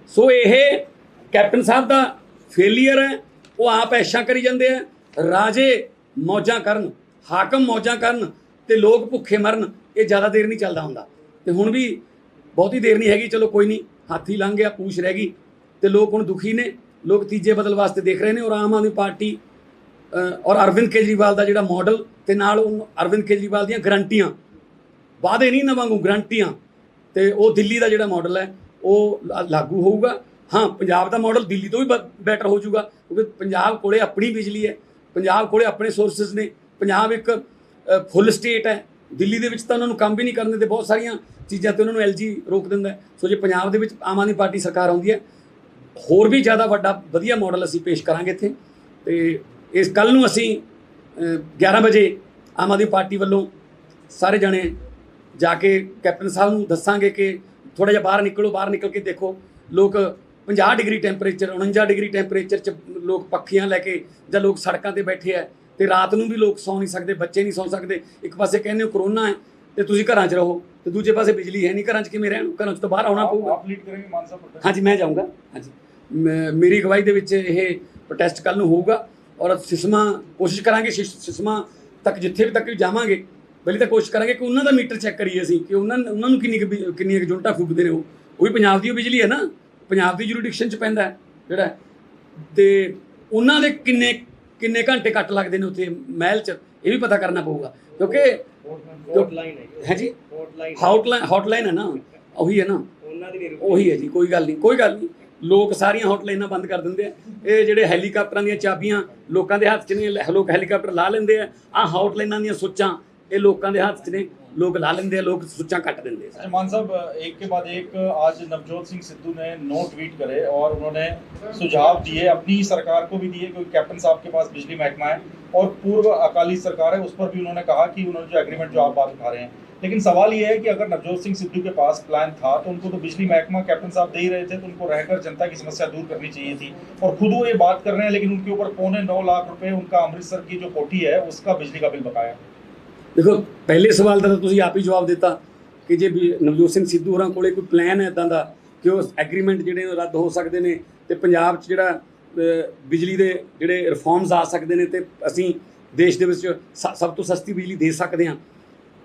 ਸੋ ਇਹ ਕੈਪਟਨ ਸਾਹਿਬ ਦਾ ਫੇਲੀਅਰ ਹੈ। ਉਹ ਆਪ ਐਸ਼ਾਂ ਕਰੀ ਜਾਂਦੇ ਆ, ਰਾਜੇ ਮੌਜਾਂ ਕਰਨ, ਹਾਕਮ ਮੌਜਾਂ ਕਰਨ ਤੇ ਲੋਕ ਭੁੱਖੇ ਮਰਨ। ਇਹ ਜ਼ਿਆਦਾ ਦੇਰ ਨਹੀਂ ਚੱਲਦਾ ਹੁੰਦਾ। ਤੇ ਹੁਣ ਵੀ ਬਹੁਤੀ ਦੇਰ ਨਹੀਂ ਹੈਗੀ। ਚਲੋ ਕੋਈ ਨਹੀਂ, ਹਾਥੀ ਲੰਘ ਗਿਆ, ਪੂਛ ਰਹਿ ਗਈ। ਤੇ ਲੋਕ ਹੁਣ ਦੁਖੀ ਨੇ। ਲੋਕ ਤੀਜੇ ਬਦਲ ਵਾਸਤੇ ਦੇਖ ਰਹੇ ਨੇ। ਔਰ ਆਮ ਆਦਮੀ ਪਾਰਟੀ ਔਰ ਅਰਵਿੰਦ ਕੇਜਰੀਵਾਲ ਦਾ ਜਿਹੜਾ ਮਾਡਲ, ਤੇ ਨਾਲ ਅਰਵਿੰਦ ਕੇਜਰੀਵਾਲ ਦੀਆਂ ਗਰੰਟੀਆਂ, ਵਾਅਦੇ ਨਹੀਂ ਨਾ ਵਾਂਗੂ ਗਰੰਟੀਆਂ, ਤੇ ਉਹ ਦਿੱਲੀ ਦਾ ਜਿਹੜਾ ਮਾਡਲ ਹੈ ਉਹ ਲਾਗੂ ਹੋਊਗਾ। ਹਾਂ, ਪੰਜਾਬ ਦਾ ਮਾਡਲ ਦਿੱਲੀ ਤੋਂ ਵੀ ਬੈਟਰ ਹੋ ਜਾਊਗਾ, ਕਿਉਂਕਿ ਪੰਜਾਬ ਕੋਲੇ ਆਪਣੀ ਬਿਜਲੀ ਹੈ, ਪੰਜਾਬ ਕੋਲੇ ਆਪਣੇ ਸੋਰਸਿਸ ਨੇ। ਪੰਜਾਬ ਇੱਕ ਫੁੱਲ ਸਟੇਟ ਹੈ। ਦਿੱਲੀ ਦੇ ਵਿੱਚ ਤਾਂ ਉਹਨਾਂ ਨੂੰ ਕੰਮ ਵੀ ਨਹੀਂ ਕਰਨ ਦਿੰਦੇ, ਬਹੁਤ ਸਾਰੀਆਂ ਚੀਜ਼ਾਂ ਤੇ ਉਹਨਾਂ ਨੂੰ LG ਰੋਕ ਦਿੰਦਾ। ਸੋ ਜੇ ਪੰਜਾਬ ਦੇ ਵਿੱਚ ਆਮ ਆਦਮੀ ਪਾਰਟੀ ਸਰਕਾਰ ਆਉਂਦੀ ਹੈ, ਹੋਰ ਵੀ ਜ਼ਿਆਦਾ ਵੱਡਾ ਵਧੀਆ ਮਾਡਲ ਅਸੀਂ ਪੇਸ਼ ਕਰਾਂਗੇ ਇੱਥੇ। ਤੇ ਇਸ ਕੱਲ੍ਹ ਨੂੰ ਅਸੀਂ 11 ਵਜੇ ਆਮ ਆਦਮੀ ਪਾਰਟੀ ਵੱਲੋਂ ਸਾਰੇ ਜਣੇ ਜਾ ਕੇ ਕੈਪਟਨ ਸਾਹਿਬ ਨੂੰ ਦੱਸਾਂਗੇ ਕਿ ਥੋੜ੍ਹਾ ਜਿਹਾ ਬਾਹਰ ਨਿਕਲੋ। ਬਾਹਰ ਨਿਕਲ ਕੇ ਦੇਖੋ, ਲੋਕ 50 ਡਿਗਰੀ ਟੈਂਪਰੇਚਰ, 49 ਡਿਗਰੀ ਟੈਂਪਰੇਚਰ 'ਚ ਲੋਕ ਪੱਖੀਆਂ ਲੈ ਕੇ ਜਾਂ ਲੋਕ ਸੜਕਾਂ 'ਤੇ ਬੈਠੇ ਹੈ। ਤੇ ਰਾਤ ਨੂੰ ਵੀ ਲੋਕ ਸੌਂ ਨਹੀਂ ਸਕਦੇ, ਬੱਚੇ ਨਹੀਂ ਸੌਂ ਸਕਦੇ। ਇੱਕ ਪਾਸੇ ਕਹਿੰਦੇ ਹੋ ਕਰੋਨਾ ਹੈ ਤੇ ਤੁਸੀਂ ਘਰਾਂ 'ਚ ਰਹੋ, ਤੇ ਦੂਜੇ ਪਾਸੇ ਬਿਜਲੀ ਹੈ ਨਹੀਂ, ਘਰਾਂ 'ਚ ਕਿਵੇਂ ਰਹਿਣ? ਘਰਾਂ 'ਚ ਤਾਂ ਬਾਹਰ ਆਉਣਾ ਪਊਗਾ। ਆਪ ਲੀਡ ਕਰੇਂਗੇ ਮਾਨਸਾ ਪ੍ਰੋਟੈਸਟ? ਹਾਂਜੀ, ਮੈਂ ਜਾਊਂਗਾ। ਹਾਂਜੀ, ਮੇਰੀ ਅਗਵਾਈ ਦੇ ਵਿੱਚ ਇਹ ਪ੍ਰੋਟੈਸਟ ਕੱਲ੍ਹ ਨੂੰ ਹੋਊਗਾ। ਔਰ ਸਿਸਮਾਂ ਕੋਸ਼ਿਸ਼ ਕਰਾਂਗੇ, ਸਿਸਮਾਂ ਤੱਕ ਜਿੱਥੇ ਵੀ ਤੱਕ ਵੀ ਜਾਵਾਂਗੇ, ਪਹਿਲੇ ਤਾਂ ਕੋਸ਼ਿਸ਼ ਕਰਾਂਗੇ ਕਿ ਉਹਨਾਂ ਦਾ ਮੀਟਰ ਚੈੱਕ ਕਰੀਏ ਅਸੀਂ ਕਿ ਉਹਨਾਂ ਨੂੰ ਕਿੰਨੀਆਂ ਯੂਨਿਟਾਂ ਫੂਕਦੇ ਨੇ। ਉਹ ਵੀ ਪੰਜਾਬ ਦੀ ਬਿਜਲੀ ਹੈ ਨਾ, ਪੰਜਾਬ ਦੀ ਜੁਰੀਡਿਕਸ਼ਨ 'ਚ ਪੈਂਦਾ ਹੈ ਜਿਹੜਾ। ਤੇ ਉਹਨਾਂ ਦੇ ਕਿੰਨੇ ਘੰਟੇ ਕੱਟ ਲੱਗਦੇ ਨੇ ਉੱਥੇ ਮਹਿਲ 'ਚ, ਇਹ ਵੀ ਪਤਾ ਕਰਨਾ ਪਊਗਾ। ਕਿਉਂਕਿ ਹੈ ਜੀ, ਹੌਟਲਾਈਨ ਹੈ ਨਾ, ਉਹੀ ਹੈ ਨਾ, ਉਹੀ ਹੈ ਜੀ। ਕੋਈ ਗੱਲ ਨਹੀਂ। ਲੋਕ ਸਾਰੀਆਂ ਹੌਟਲਾਈਨਾਂ ਬੰਦ ਕਰ ਦਿੰਦੇ ਆ। ਇਹ ਜਿਹੜੇ ਹੈਲੀਕਾਪਟਰਾਂ ਦੀਆਂ ਚਾਬੀਆਂ ਲੋਕਾਂ ਦੇ ਹੱਥ 'ਚ ਨੇ, ਲੋਕ ਹੈਲੀਕਾਪਟਰ ਲਾ ਲੈਂਦੇ ਆ। ਆਹ ਹੌਟਲਾਈਨਾਂ ਦੀਆਂ ਸੁੱਚਾਂ ਇਹ ਲੋਕਾਂ ਦੇ ਹੱਥ 'ਚ ਨੇ, लोग ला लेंगे, लोग सुच्चा काट देंगे। अच्छा मान साहब, एक के बाद एक आज नवजोत सिंह सिद्धू ने नो ट्वीट करे और उन्होंने सुझाव दिए, अपनी सरकार को भी दिए, क्योंकि कैप्टन साहब के पास बिजली महकमा है और पूर्व अकाली सरकार है, उस पर भी उन्होंने कहा कि उन्होंने जो एग्रीमेंट जो आप बात उठा रहे हैं। लेकिन सवाल ये है कि अगर नवजोत सिंह सिद्धू के पास प्लान था तो उनको तो बिजली महकमा कैप्टन साहब दे ही रहे थे, तो उनको रहकर जनता की समस्या दूर करनी चाहिए थी। और खुद वो ये बात कर रहे हैं, लेकिन उनके ऊपर 9.25 लाख रुपए उनका अमृतसर की जो कोठी है उसका बिजली का बिल बकाया। देखो, पहले सवाल का तुसीं आप ही जवाब देता कि जे नवजोत सिंह सिद्धू होरां कोले कोई प्लान है इदां दा कि उस एग्रीमेंट जिहड़े रद्द हो सकते हैं ते पंजाब च जिहड़ा बिजली दे जिहड़े रिफॉर्म्स आ सकते हैं ते असीं देश दे विच सब तो सस्ती बिजली दे सकते हैं,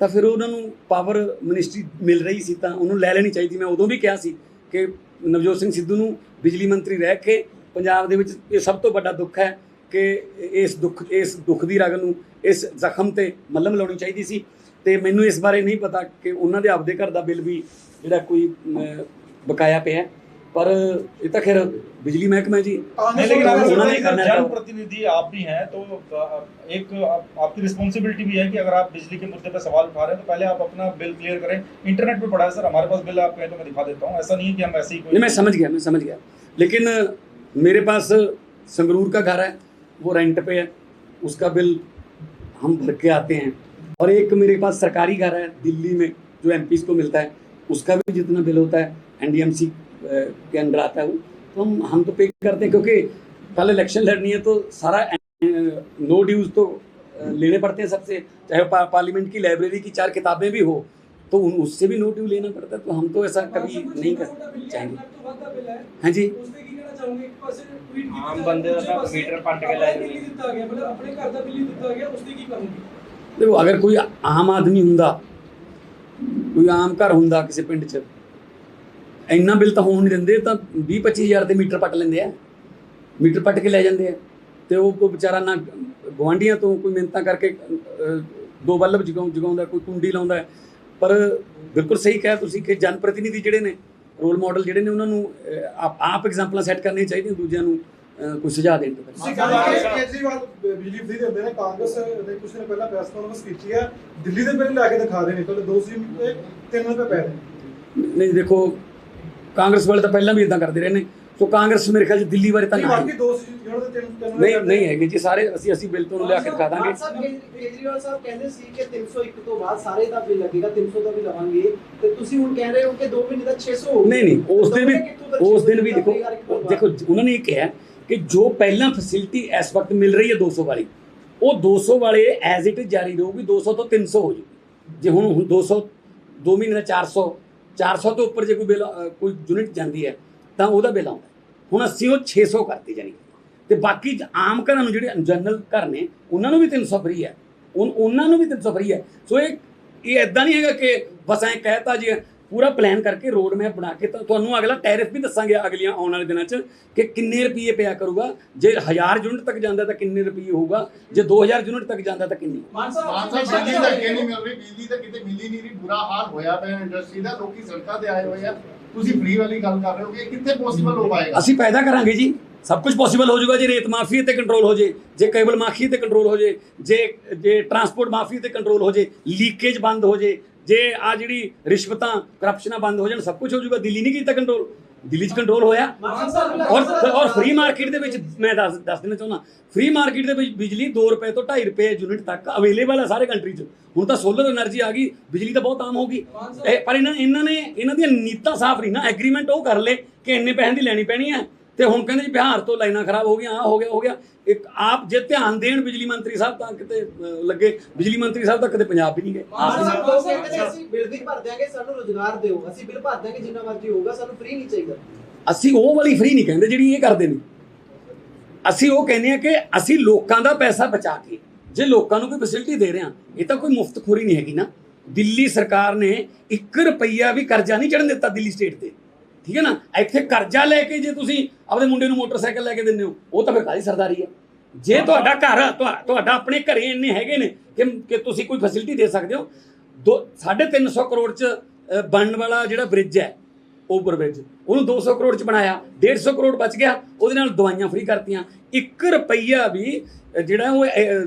तो फिर उन्होंने पावर मिनिस्ट्री मिल रही सी तो उन्होंने लै लेनी चाहिए। मैं उदों भी कहा सी कि नवजोत सिंह सिद्धू नूं बिजली मंत्री रह के पंजाब दे विच ये सब तो बड़ा दुख है कि इस दुख की रग नूं इस जख्म ते मलम लाउणी चाहिए सी। ते मैनूं इस बारे नहीं पता कि उन्हां दे आपदे घर दा बिल भी जिहड़ा कोई बकाया पिया, पर ये तो खैर बिजली महकमा जी। लेकिन जनप्रतिनिधि आप भी हैं तो एक आपकी रिस्पॉन्सिबिलिटी भी है कि अगर आप बिजली के मुद्दे पर सवाल उठा रहे हैं तो पहले आप अपना बिल क्लियर करें। इंटरनेट पे पड़ा है सर, हमारे पास बिल आप कहें तो मैं दिखा देता हूँ, ऐसा नहीं है कि हम ऐसे ही कोई। मैं समझ गया, लेकिन मेरे पास संगरूर का घर है, वो रेंट पे है, उसका बिल हम भर के आते हैं। और एक मेरे पास सरकारी घर है दिल्ली में जो एमपीज को मिलता है, उसका भी जितना बिल होता है एनडीएमसी के अंडर आता है वो, तो हम तो पे करते हैं, क्योंकि कल इलेक्शन लड़नी है तो सारा नो ड्यूज तो लेने पड़ते हैं सबसे, चाहे पार्लियामेंट की लाइब्रेरी की 4 किताबें भी हो तो उससे भी नो ड्यू लेना पड़ता है। तो हम तो ऐसा कभी नहीं कर चाहेंगे। हाँ जी, आम बंदे का मीटर पट के लाए देखो अगर कोई आम आदमी हुंदा, कोई आम घर हुंदा किसी पिंड 'ਚ ਇੰਨਾ ਬਿੱਲ ਤਾਂ ਹੋਣ ਨਹੀਂ ਦਿੰਦੇ, ਤਾਂ 20-25 ਹਜ਼ਾਰ ਤੇ ਮੀਟਰ ਪੱਟ ਲੈਂਦੇ ਆ, ਮੀਟਰ ਪੱਟ ਕੇ ਲੈ ਜਾਂਦੇ ਆ। ਤੇ ਉਹ ਕੋਈ ਵਿਚਾਰਾ ਨਾ ਗੁਆਂਢੀਆਂ ਤੋਂ ਕੋਈ ਮਿੰਨਤਾਂ ਕਰਕੇ 2 ਬੱਲਬ ਜਗਾਉਂਦਾ, ਕੋਈ ਕੁੰਡੀ ਲਾਉਂਦਾ। ਪਰ ਬਿਲਕੁਲ ਸਹੀ ਕਿਹਾ ਤੁਸੀਂ ਕਿ ਜਨ ਪ੍ਰਤੀਨਿਧੀ ਜਿਹੜੇ ਨੇ, ਰੋਲ ਮਾਡਲ ਜਿਹੜੇ ਨੇ, ਉਹਨਾਂ ਨੂੰ ਆਪ ਐਗਜ਼ਾਮਪਲਾਂ ਸੈੱਟ ਕਰਨੀਆਂ ਚਾਹੀਦੀਆਂ, ਦੂਜਿਆਂ ਨੂੰ ਕੋਈ ਸੁਝਾਅ ਦੇਣ ਤੋਂ ਪਹਿਲਾਂ। ਕੇਜਰੀਵਾਲ ਬਿਜਲੀ ਫ੍ਰੀ ਦਿੰਦੇ ਨੇ, ਕਾਂਗਰਸ ਨੇ ਕੁਝ ਦਿਨ ਪਹਿਲਾਂ ਪ੍ਰੈਸ ਕਾਨਫਰੰਸ ਕੀਤੀ ਹੈ, ਦਿੱਲੀ ਦੇ ਬਿੱਲ ਲੈ ਕੇ ਦਿਖਾ ਰਹੇ ਨੇ, ਪਹਿਲੇ 2 ਯੂਨਿਟ ਤੇ 3 ਰੁਪਏ ਪੈ ਰਹੇ। ਨਹੀਂ ਦੇਖੋ, ਕਾਂਗਰਸ ਵਾਲੇ ਤਾਂ ਪਹਿਲਾਂ ਵੀ ਇਦਾਂ ਕਰਦੇ ਰਹੇ ਨੇ, ਸੋ ਕਾਂਗਰਸ ਮੇਰੇ ਖਿਆਲ 'ਚ ਦਿੱਲੀ ਬਾਰੇ ਤਾਂ ਬਾਕੀ 2 ਯੂਨਿਟ ਤੇ 3 ਨਹੀਂ ਹੈਗੇ ਜੀ, ਸਾਰੇ ਅਸੀਂ ਬਿੱਲ ਤੋਂ ਲਿਆ ਕੇ ਦਿਖਾ ਦਾਂਗੇ। ਕੇਜਰੀਵਾਲ ਸਾਹਿਬ ਕਹਿੰਦੇ ਸੀ ਕਿ 301 ਤੋਂ ਬਾਅਦ ਸਾਰੇ ਦਾ ਬਿੱਲ ਲੱਗੇਗਾ, 300 ਦਾ ਵੀ ਲਵਾਂਗੇ, ਤੇ ਤੁਸੀਂ ਹੁਣ ਕਹਿ ਰਹੇ ਹੋ ਕਿ 2 ਮਹੀਨੇ ਦਾ 600 ਹੋ। ਨਹੀਂ ਉਸ ਦਿਨ ਵੀ ਦੇਖੋ ਉਹਨਾਂ ਨੇ ਇਹ ਕਿਹਾ ਕਿ ਜੋ ਪਹਿਲਾਂ ਫੈਸਿਲਿਟੀ ਇਸ ਵਕਤ ਮਿਲ ਰਹੀ ਹੈ 200 ਵਾਲੀ, ਉਹ 200 ਵਾਲੇ ਐਜ਼ ਇਟ ਜਾਰੀ ਰਹੂਗੀ, 200 ਤੋਂ 300 ਹੋ ਜੂਗੀ। ਜੇ ਹੁਣ 200 2 ਮਹੀਨੇ ਦਾ 400 ਤੋਂ ਉੱਪਰ ਜੇ ਕੋਈ ਯੂਨਿਟ ਜਾਂਦੀ ਹੈ ਤਾਂ ਉਹਦਾ ਬਿੱਲ ਆਉਂਦਾ। ਹੁਣ ਅਸੀਂ ਉਹ 600 ਕਰਤੀ ਜਾਨੀ, ਤੇ ਬਾਕੀ ਆਮ ਘਰਾਂ ਨੂੰ ਜਿਹੜੇ ਜਨਰਲ ਘਰ ਨੇ ਉਹਨਾਂ ਨੂੰ ਵੀ 300 ਫਰੀ ਹੈ, ਉਹਨਾਂ ਨੂੰ ਵੀ 300 ਫਰੀ ਹੈ। ਸੋ ਇਹ ਇਦਾਂ ਨਹੀਂ ਹੈਗਾ ਕਿ ਬਸ ਐਂ ਕਹਿਤਾ ਜੀ, ਪੂਰਾ ਪਲਾਨ ਕਰਕੇ ਰੋਡ ਮੈਪ ਬਣਾ ਕੇ ਤੁਹਾਨੂੰ ਅਗਲਾ ਟੈਰਿਫ ਵੀ ਦੱਸਾਂਗੇ ਅਗਲੀਆਂ ਆਉਣ ਵਾਲੇ ਦਿਨਾਂ 'ਚ ਕਿ ਕਿੰਨੇ ਰੁਪਏ ਪਿਆ ਕਰੂਗਾ। ਜੇ 1000 ਯੂਨਿਟ ਤੱਕ ਜਾਂਦਾ ਤਾਂ ਕਿੰਨੇ ਰੁਪਏ ਹੋਊਗਾ, ਜੇ 2000 ਯੂਨਿਟ ਤੱਕ ਜਾਂਦਾ ਤਾਂ ਕਿੰਨੀ। ਬਿਜਲੀ ਤਾਂ ਕਿਤੇ ਨਹੀਂ ਮਿਲ ਰਹੀ, ਬਿਜਲੀ ਤਾਂ ਕਿਤੇ ਮਿਲੀ ਨਹੀਂ ਰਹੀ, ਬੁਰਾ ਹਾਲ ਹੋਇਆ ਪਿਆ ਇੰਡਸਟਰੀ ਦਾ, ਲੋਕੀ ਸੜਕਾਂ ਤੇ ਆਏ ਹੋਏ ਆ। ਤੁਸੀਂ ਫ੍ਰੀ ਵਾਲੀ ਗੱਲ ਕਰ ਰਹੇ ਹੋ, ਇਹ ਕਿੱਥੇ ਪੋਸੀਬਲ ਹੋ ਪਾਏਗਾ? ਅਸੀਂ ਪੈਦਾ ਕਰਾਂਗੇ ਜੀ, ਸਭ ਕੁਝ ਪੋਸੀਬਲ ਹੋ ਜਾਊਗਾ ਜੇ ਰੇਤ ਮਾਫੀਏ ਤੇ ਕੰਟਰੋਲ ਹੋ ਜੇ, ਜੇ ਕੇਬਲ ਮਾਫੀਏ ਤੇ ਕੰਟਰੋਲ ਹੋ ਜੇ, ਜੇ ਟਰਾਂਸਪੋਰਟ ਮਾਫੀਏ ਤੇ ਕੰਟਰੋਲ ਹੋ ਜੇ, ਲੀਕੇਜ ਬੰਦ ਹੋ ਜੇ, ਜੇ ਆ ਜਿਹੜੀ ਰਿਸ਼ਵਤਾਂ ਕਰਪਸ਼ਨਾਂ ਬੰਦ ਹੋ ਜਾਣ, ਸਭ ਕੁਝ ਹੋ ਜਾਊਗਾ। ਦਿੱਲੀ ਨਹੀਂ ਕੀਤਾ ਕੰਟਰੋਲ, ਦਿੱਲੀ 'ਚ ਕੰਟਰੋਲ ਹੋਇਆ। ਔਰ ਫ੍ਰੀ ਮਾਰਕੀਟ ਦੇ ਵਿੱਚ ਮੈਂ ਦੱਸ ਦੇਣਾ ਚਾਹੁੰਦਾ, ਫ੍ਰੀ ਮਾਰਕੀਟ ਦੇ ਵਿੱਚ ਬਿਜਲੀ 2 ਰੁਪਏ ਤੋਂ 2.5 ਰੁਪਏ ਯੂਨਿਟ ਤੱਕ ਅਵੇਲੇਬਲ ਹੈ ਸਾਰੇ ਕੰਟਰੀ 'ਚ। ਹੁਣ ਤਾਂ ਸੋਲਰ એનર્ਜੀ ਆ ਗਈ, ਬਿਜਲੀ ਤਾਂ ਬਹੁਤ ਆਮ ਹੋ ਗਈ। ਪਰ ਇਹਨਾਂ ਦੀਆਂ ਨੀਤਾਂ ਸਾਫ਼ ਨਹੀਂ ਨਾ, ਐਗਰੀਮੈਂਟ ਉਹ ਕਰ ਲਏ ਕਿ ਇੰਨੇ ਪੈਸੇ ਦੀ ਲੈਣੀ ਪੈਣੀ ਹੈ, ਤੇ ਹੁਣ ਕਹਿੰਦੇ ਜੀ ਬਿਹਾਰ ਤੋਂ ਲਾਈਨਾਂ ਖਰਾਬ ਹੋ ਗਈਆਂ, ਆ ਹੋ ਗਿਆ। ਇੱਕ ਆਪ ਜੇ ਧਿਆਨ ਦੇਣ ਬਿਜਲੀ ਮੰਤਰੀ ਸਾਹਿਬ ਤਾਂ ਕਿਤੇ ਲੱਗੇ, ਬਿਜਲੀ ਮੰਤਰੀ ਸਾਹਿਬ ਤਾਂ ਕਦੇ ਪੰਜਾਬ ਵੀ ਨਹੀਂ ਗਏ। ਅਸੀਂ ਬਿੱਲ ਵੀ ਭਰ ਦਿਆਂਗੇ, ਸਾਨੂੰ ਰੋਜ਼ਗਾਰ ਦਿਓ, ਅਸੀਂ ਬਿੱਲ ਭਰ ਦਿਆਂਗੇ ਜਿੰਨਾ ਮਰਜ਼ੀ ਹੋਊਗਾ, ਸਾਨੂੰ ਫ੍ਰੀ ਨਹੀਂ ਚਾਹੀਦਾ। ਅਸੀਂ ਉਹ ਵਾਲੀ ਫ੍ਰੀ ਨਹੀਂ ਕਹਿੰਦੇ ਜਿਹੜੀ ਇਹ ਕਰਦੇ ਨੇ, ਅਸੀਂ ਉਹ ਕਹਿੰਦੇ ਆ ਕਿ ਅਸੀਂ ਲੋਕਾਂ ਦਾ ਪੈਸਾ ਬਚਾ ਕੇ ਜੇ ਲੋਕਾਂ ਨੂੰ ਕੋਈ ਫੈਸਿਲਿਟੀ ਦੇ ਰਹੇ ਹਾਂ, ਇਹ ਤਾਂ ਕੋਈ ਮੁਫਤਖੋਰੀ ਨਹੀਂ ਹੈਗੀ ਨਾ। ਦਿੱਲੀ ਸਰਕਾਰ ਨੇ 1 ਰੁਪਈਆ ਵੀ ਕਰਜ਼ਾ ਨਹੀਂ ਚੜ੍ਹਨ ਦਿੱਤਾ ਦਿੱਲੀ ਸਟੇਟ ਤੇ, ਠੀਕ ਹੈ ਨਾ। ਇੱਥੇ ਕਰਜ਼ਾ ਲੈ ਕੇ ਜੇ ਤੁਸੀਂ ਆਪਣੇ ਮੁੰਡੇ ਨੂੰ ਮੋਟਰਸਾਈਕਲ ਲੈ ਕੇ ਦਿੰਦੇ ਹੋ, ਉਹ ਤਾਂ ਫਿਰ ਕਾਹਦੀ ਸਰਦਾਰੀ ਹੈ। ਜੇ ਤੁਹਾਡਾ ਘਰ ਤੁਹਾਡਾ ਆਪਣੇ ਘਰੇ ਇੰਨੇ ਹੈਗੇ ਨੇ ਕਿ ਤੁਸੀਂ ਕੋਈ ਫੈਸਿਲਿਟੀ ਦੇ ਸਕਦੇ ਹੋ। 350 ਕਰੋੜ 'ਚ ਬਣਨ ਵਾਲਾ ਜਿਹੜਾ ਬ੍ਰਿਜ ਹੈ, ਓਵਰ ਬ੍ਰਿਜ, ਉਹਨੂੰ 200 ਕਰੋੜ 'ਚ ਬਣਾਇਆ, 150 ਕਰੋੜ ਬਚ ਗਿਆ, ਉਹਦੇ ਨਾਲ ਦਵਾਈਆਂ ਫ੍ਰੀ ਕਰਤੀਆਂ। 1 ਰੁਪਈਆ ਵੀ ਜਿਹੜਾ ਉਹ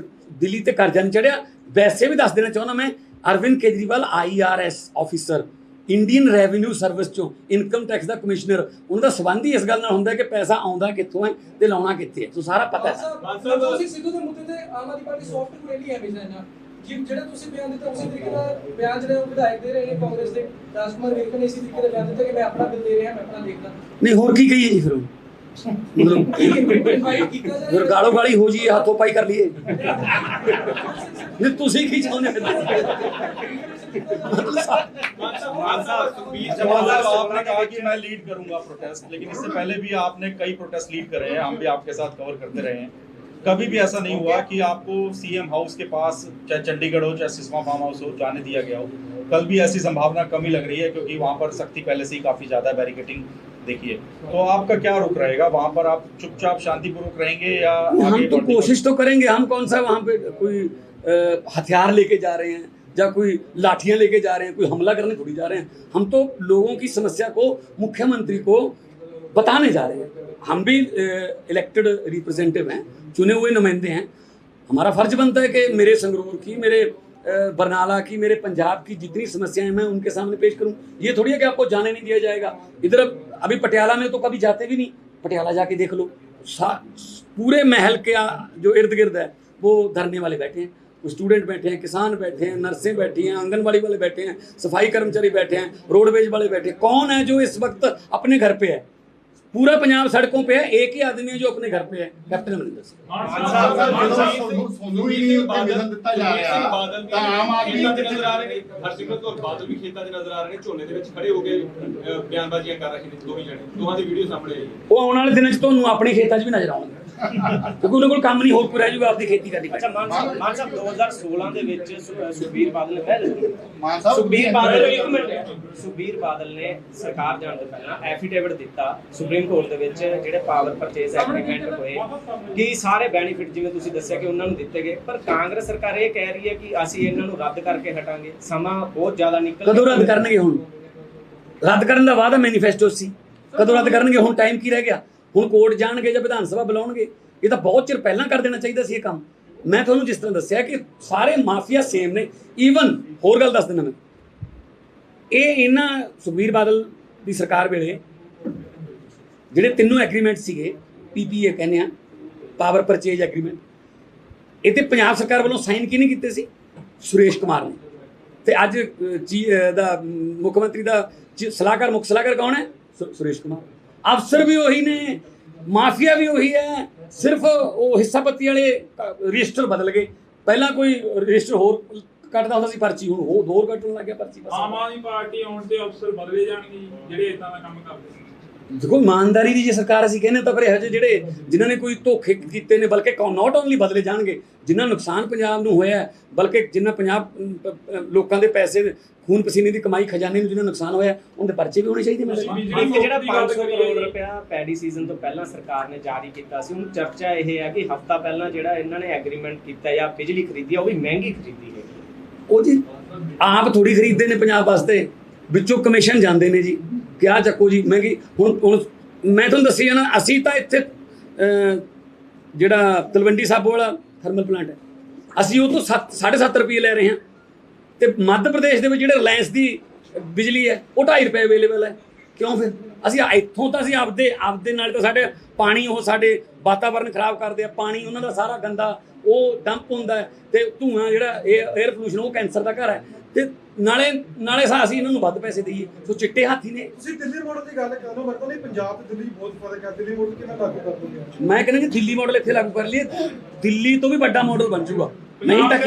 ਦਿੱਲੀ ਤੇ ਕਰਜ਼ਾ ਨਹੀਂ ਚੜਿਆ। ਵੈਸੇ ਵੀ ਦੱਸ ਦੇਣਾ ਚਾਹੁੰਦਾ ਮੈਂ, Arvind Kejriwal IRS officer, Indian revenue service ਚੋਂ ਇਨਕਮ ਟੈਕਸ ਦਾ ਕਮਿਸ਼ਨਰ, ਉਹਨਾਂ ਦਾ ਸੰਬੰਧ ਹੀ ਇਸ ਗੱਲ ਨਾਲ ਹੁੰਦਾ ਕਿ ਪੈਸਾ ਆਉਂਦਾ ਕਿੱਥੋਂ ਹੈ ਤੇ ਲਾਉਣਾ ਕਿੱਥੇ ਹੈ, ਸੋ ਸਾਰਾ ਪਤਾ ਹੈ। ਤੁਸੀਂ ਸਿੱਧੂ ਦੇ ਮੁੱਦੇ ਤੇ Aam Aadmi party soft rally ਹੈ ਬਿਜਨਾ ਜੀ, ਜਿਹੜਾ ਤੁਸੀਂ ਬਿਆਨ ਦਿੱਤਾ ਉਸੇ ਤਰੀਕੇ ਦਾ ਬਿਆਨ ਜਿਹੜੇ ਵਿਧਾਇਕ ਦੇ ਰਹੇ ਨੇ ਕਾਂਗਰਸ ਦੇ, ਰਾਜਕੁਮਾਰ ਵਿਰਕ ਨੇ ਇਸੇ ਤਰੀਕੇ ਦਾ ਬਿਆਨ ਦਿੱਤਾ ਕਿ ਮੈਂ ਆਪਣਾ ਬਿੱਲ ਦੇ ਰਿਹਾ, ਮੈਂ ਆਪਣਾ ਦੇਖਦਾ। ਨਹੀਂ ਹੋਰ ਕੀ ਕਹੀਏ ਜੀ, ਫਿਰ ਫਿਰ ਗਾਲੋ ਗਾਲੀ ਹੋ ਜੀ, ਹੱਥੋਂ ਪਾਈ ਕਰ ਲਈਏ। ਤੁਸੀਂ ਕੀ ਚਾਹੁੰਦੇ ਹੋ? आपने कहा कि मैं लीड करूंगा प्रोटेस्ट, लेकिन इससे पहले भी आपने कई प्रोटेस्ट लीड करे हैं, हम भी आपके साथ कवर करते रहे हैं। कभी भी ऐसा नहीं हुआ कि आपको सीएम हाउस के पास, चाहे चंडीगढ़ हो चाहे सिसवा फार्म हाउस हो, जाने दिया गया हो। कल भी ऐसी संभावना कम ही लग रही है, क्योंकि वहाँ पर सख्ती पहले से ही काफी ज्यादा बैरिकेटिंग देखिए। तो आपका क्या रुख रहेगा वहाँ पर? आप चुपचाप शांतिपूर्वक रहेंगे या हम तो कोशिश तो करेंगे। हम कौन सा वहाँ पे कोई हथियार लेके जा रहे हैं या कोई लाठियां लेके जा रहे हैं, कोई हमला करने थोड़ी जा रहे हैं। हम तो लोगों की समस्या को मुख्यमंत्री को बताने जा रहे हैं। हम भी इलेक्टेड रिप्रेजेंटेटिव हैं, चुने हुए नुमाइंदे हैं। हमारा फर्ज बनता है कि मेरे संगरूर की, मेरे बरनाला की, मेरे पंजाब की जितनी समस्याएं मैं उनके सामने पेश करूं। ये थोड़ी है कि आपको जाने नहीं दिया जाएगा। इधर अभी पटियाला में तो कभी जाते भी नहीं, पटियाला जाके देख लो, पूरे महल के जो इर्द गिर्द है वो धरने वाले बैठे हैं, कुछ स्टूडेंट बैठे हैं, किसान बैठे हैं, नर्सें बैठी हैं, आंगनबाड़ी वाले बैठे हैं, सफाई कर्मचारी बैठे हैं, रोडवेज वाले बैठे हैं। कौन है जो इस वक्त अपने घर पे है? पूरा पंजाब सड़कों पे है, एक ही आदमी है जो अपने घर पे है, कैप्टन अमरिंदर सिंह। ਤੁਹਾਨੂੰ ਹੀ ਨਹੀਂ ਉੱਤੇ ਮਿਲਣ ਦਿੱਤਾ ਜਾ ਰਿਹਾ ਤਾਂ ਆਮ ਆਦਮੀ ਨਜ਼ਰ ਆ ਰਹੇ ਨੇ, ਹਰਸਿਮਰਤ ਕੌਰ ਬਾਦਲ ਵੀ ਖੇਤਾਂ 'ਚ ਨਜ਼ਰ ਆ ਰਹੇ ਨੇ, ਝੋਨੇ ਦੇ ਵਿੱਚ ਖੜੇ ਹੋ ਕੇ ਬਿਆਨਬਾਜ਼ੀਆਂ ਕਰ ਰਹੇ ਨੇ ਦੋਵੇਂ ਜਣੇ, ਦੋਹਾਂ ਦੀ ਵੀਡੀਓ ਸਾਹਮਣੇ ਆਈ ਹੈ। ਉਹ ਆਉਣ ਵਾਲੇ ਦਿਨਾਂ 'ਚ ਤੁਹਾਨੂੰ ਆਪਣੇ ਖੇਤਾਂ 'ਚ ਵੀ ਨਜ਼ਰ ਆਉਣਗੇ, ਕਿਉਂਕਿ ਉਹਨਾਂ ਕੋਲ ਕੰਮ ਨਹੀਂ, ਹੋਰ ਕੋਈ ਰਹਿ ਜੂਗਾ ਆਪਦੀ ਖੇਤੀ ਕਰਨੀ। ਅੱਛਾ ਮਾਨ ਸਾਹਿਬ 2016 ਦੇ ਵਿੱਚ ਸੁਖਬੀਰ ਬਾਦਲ ਨੇ ਪਹਿਲੇ ਮਾਨ ਸਾਹਿਬ ਸੁਖਬੀਰ ਬਾਦਲ ਇੱਕ ਮਿੰਟ ਸੁਖਬੀਰ ਬਾਦਲ ਨੇ ਸਰਕਾਰ ਜਾਣ ਤੋਂ ਪਹਿਲਾਂ ਐਫੀਡੇਵਿਟ ਦਿੱਤਾ ਸੁਪਰੀਮ ਕੋਰਟ ਦੇ ਵਿੱਚ, ਜਿਹੜੇ ਪਾਵਰ ਪਰਚੇਸ ਐਗਰੀਮੈਂਟ ਹੋਏ ਕਿ ਸਾਰੇ ਬੈਨੀਫਿਟ ਜਿਵੇਂ ਤੁਸੀਂ ਦੱਸਿਆ ਕਿ ਉਹਨਾਂ ਨੂੰ ਦਿੱਤੇ ਗਏ, ਪਰ ਕਾਂਗਰਸ ਸਰਕਾਰ ਇਹ ਕਹਿ ਰਹੀ ਹੈ ਕਿ ਅਸੀਂ ਇਹਨਾਂ ਨੂੰ ਰੱਦ ਕਰਕੇ ਹਟਾਂਗੇ। ਸਮਾਂ ਬਹੁਤ ਜ਼ਿਆਦਾ ਨਿਕਲ ਕਦੋਂ ਰੱਦ ਕਰਨਗੇ? ਹੁਣ ਰੱਦ ਕਰਨ ਦਾ ਵਾਅਦਾ ਮੈਨੀਫੈਸਟੋ ਸੀ, ਕਦੋਂ ਰੱਦ ਕਰਨਗੇ? ਹੁਣ ਟਾਈਮ ਕੀ ਰਹਿ ਗਿਆ? ਹੁਣ ਕੋਰਟ ਜਾਣਗੇ ਜਾਂ ਵਿਧਾਨ ਸਭਾ ਬੁਲਾਉਣਗੇ? ਇਹ ਤਾਂ ਬਹੁਤ ਚਿਰ ਪਹਿਲਾਂ ਕਰ ਦੇਣਾ ਚਾਹੀਦਾ ਸੀ ਇਹ ਕੰਮ। ਮੈਂ ਤੁਹਾਨੂੰ ਜਿਸ ਤਰ੍ਹਾਂ ਦੱਸਿਆ ਕਿ ਸਾਰੇ ਮਾਫੀਆ ਸੇਮ ਨੇ। ਈਵਨ ਹੋਰ ਗੱਲ ਦੱਸ ਦਿੰਦਾ ਮੈਂ, ਇਹ ਇਹਨਾਂ ਸੁਖਬੀਰ ਬਾਦਲ ਦੀ ਸਰਕਾਰ ਵੇਲੇ ਜਿਹੜੇ ਤਿੰਨੋਂ ਐਗਰੀਮੈਂਟ ਸੀਗੇ, PPA ਕਹਿੰਦੇ ਆ, ਪਾਵਰ ਪਰਚੇਜ ਐਗਰੀਮੈਂਟ, ਇਹ ਤੇ ਪੰਜਾਬ ਸਰਕਾਰ ਵੱਲੋਂ ਸਾਈਨ ਕਿਹਨੇ ਕੀਤੇ ਸੀ? ਸੁਰੇਸ਼ ਕੁਮਾਰ ਨੇ। ਤੇ ਅੱਜ ਦਾ ਮੁੱਖ ਮੰਤਰੀ ਦਾ ਸਲਾਹਕਾਰ, ਮੁੱਖ ਸਲਾਹਕਾਰ ਕੌਣ ਹੈ? ਸੁਰੇਸ਼ ਕੁਮਾਰ। ਅਫਸਰ ਵੀ ਉਹੀ ਨੇ, ਮਾਫੀਆ ਵੀ ਉਹੀ ਹੈ, ਸਿਰਫ ਉਹ ਹਿੱਸਾਪੱਤੀ ਵਾਲੇ ਰਜਿਸਟਰ ਬਦਲ ਗਏ। ਪਹਿਲਾਂ ਕੋਈ ਰਜਿਸਟਰ ਹੋਰ ਕੱਟਦਾ ਹੁੰਦਾ ਸੀ ਪਰਚੀ, ਹੁਣ ਉਹ ਹੋਰ ਕੱਟਣ ਲੱਗ ਗਿਆ ਪਰਚੀ। ਆਮ ਆਦਮੀ ਪਾਰਟੀ ਆਉਣ ਤੇ ਅਫਸਰ ਬਦਲੇ ਜਾਣਗੇ ਜਿਹੜੇ ਇਦਾਂ ਦਾ ਕੰਮ ਕਰਦੇ ਸੀ। ਦੇਖੋ ਇਮਾਨਦਾਰੀ ਦੀ ਜੇ ਸਰਕਾਰ ਅਸੀਂ ਕਹਿੰਦੇ ਤਾਂ ਫਿਰ ਇਹੋ ਜਿਹੇ ਜਿਹੜੇ ਜਿਨ੍ਹਾਂ ਨੇ ਕੋਈ ਧੋਖੇ ਕੀਤੇ ਨੇ, ਬਲਕਿ ਨਾਟ ਓਨਲੀ ਬਦਲੇ ਜਾਣਗੇ, ਜਿਨ੍ਹਾਂ ਨੁਕਸਾਨ ਪੰਜਾਬ ਨੂੰ ਹੋਇਆ, ਬਲਕਿ ਜਿਨ੍ਹਾਂ ਪੰਜਾਬ ਲੋਕਾਂ ਦੇ ਪੈਸੇ, ਖੂਨ ਪਸੀਨੇ ਦੀ ਕਮਾਈ, ਖਜ਼ਾਨੇ ਨੂੰ ਜਿਨ੍ਹਾਂ ਨੁਕਸਾਨ ਹੋਇਆ, ਉਹਦੇ ਪਰਚੇ ਵੀ ਹੋਣੇ ਚਾਹੀਦੇ। ਇੱਕ ਜਿਹੜਾ 500 ਕਰੋੜ ਰੁਪਇਆ ਪੈਡੀ ਸੀਜ਼ਨ ਤੋਂ ਪਹਿਲਾਂ ਸਰਕਾਰ ਨੇ ਜਾਰੀ ਕੀਤਾ ਸੀ, ਹੁਣ ਚਰਚਾ ਇਹ ਹੈ ਕਿ ਹਫ਼ਤਾ ਪਹਿਲਾਂ ਜਿਹੜਾ ਇਹਨਾਂ ਨੇ ਐਗਰੀਮੈਂਟ ਕੀਤਾ ਜਾਂ ਬਿਜਲੀ ਖਰੀਦੀ ਆ, ਉਹ ਵੀ ਮਹਿੰਗੀ ਖਰੀਦੀ ਹੈ। ਉਹ ਜੀ ਆਪ ਥੋੜੀ ਖਰੀਦਦੇ ਨੇ ਪੰਜਾਬ ਵਾਸਤੇ, ਵਿੱਚੋਂ ਕਮਿਸ਼ਨ ਜਾਂਦੇ ਨੇ ਜੀ, ਕਿਆ ਚੱਕੋ ਜੀ ਮਹਿੰਗੀ। ਹੁਣ ਮੈਂ ਤੁਹਾਨੂੰ ਦੱਸੀ ਜਾਣਾ, ਅਸੀਂ ਤਾਂ ਇੱਥੇ ਜਿਹੜਾ ਤਲਵੰਡੀ ਸਾਬੋ ਵਾਲਾ ਥਰਮਲ ਪਲਾਂਟ ਹੈ, ਅਸੀਂ ਉਹ ਤੋਂ 7.5 ਰੁਪਏ ਲੈ ਰਹੇ ਹਾਂ, ਤੇ ਮੱਧ ਪ੍ਰਦੇਸ਼ ਦੇ ਵਿੱਚ ਜਿਹੜੇ ਰਿਲਾਇੰਸ ਦੀ ਬਿਜਲੀ ਹੈ ਉਹ 2.5 ਰੁਪਏ ਅਵੇਲੇਬਲ ਹੈ। ਕਿਉਂ? ਫਿਰ ਅਸੀਂ ਇੱਥੋਂ ਤਾਂ ਅਸੀਂ ਆਪਦੇ ਨਾਲ ਤਾਂ ਸਾਡੇ ਪਾਣੀ, ਉਹ ਸਾਡੇ ਵਾਤਾਵਰਨ ਖਰਾਬ ਕਰਦੇ ਆ, ਪਾਣੀ ਉਹਨਾਂ ਦਾ ਸਾਰਾ ਗੰਦਾ ਉਹ ਡੰਪ ਹੁੰਦਾ ਹੈ, ਤੇ ਧੂਆਂ ਜਿਹੜਾ 에ਅਰ ਪੋਲੂਸ਼ਨ ਉਹ ਕੈਂਸਰ ਦਾ ਘਰ ਹੈ, ਤੇ ਨਾਲੇ ਅਸੀਂ ਇਹਨਾਂ ਨੂੰ ਵੱਧ ਪੈਸੇ ਦਈਏ। ਸੋ ਚਿੱਟੇ ਹਾਥੀ ਨੇ। ਤੁਸੀਂ ਦਿੱਲੀ ਮਾਡਲ ਦੀ ਗੱਲ ਕਰ ਰਹੇ ਹੋ, ਮਤਲਬ ਨਹੀਂ ਪੰਜਾਬ ਤੇ ਦਿੱਲੀ ਬਹੁਤ ਫਰਕ ਹੈ। ਦਿੱਲੀ ਮਾਡਲ ਕਿਵੇਂ ਲਾਗੂ ਕਰ ਦੋਗੇ? ਮੈਂ ਕਹਿੰਦਾ ਕਿ ਦਿੱਲੀ ਮਾਡਲ ਇੱਥੇ ਲਾਗੂ ਕਰ ਲਈਏ, ਦਿੱਲੀ ਤੋਂ ਵੀ ਵੱਡਾ ਮਾਡਲ ਬਣ ਜਾਊਗਾ। ਨਹੀਂ ਤਾਂ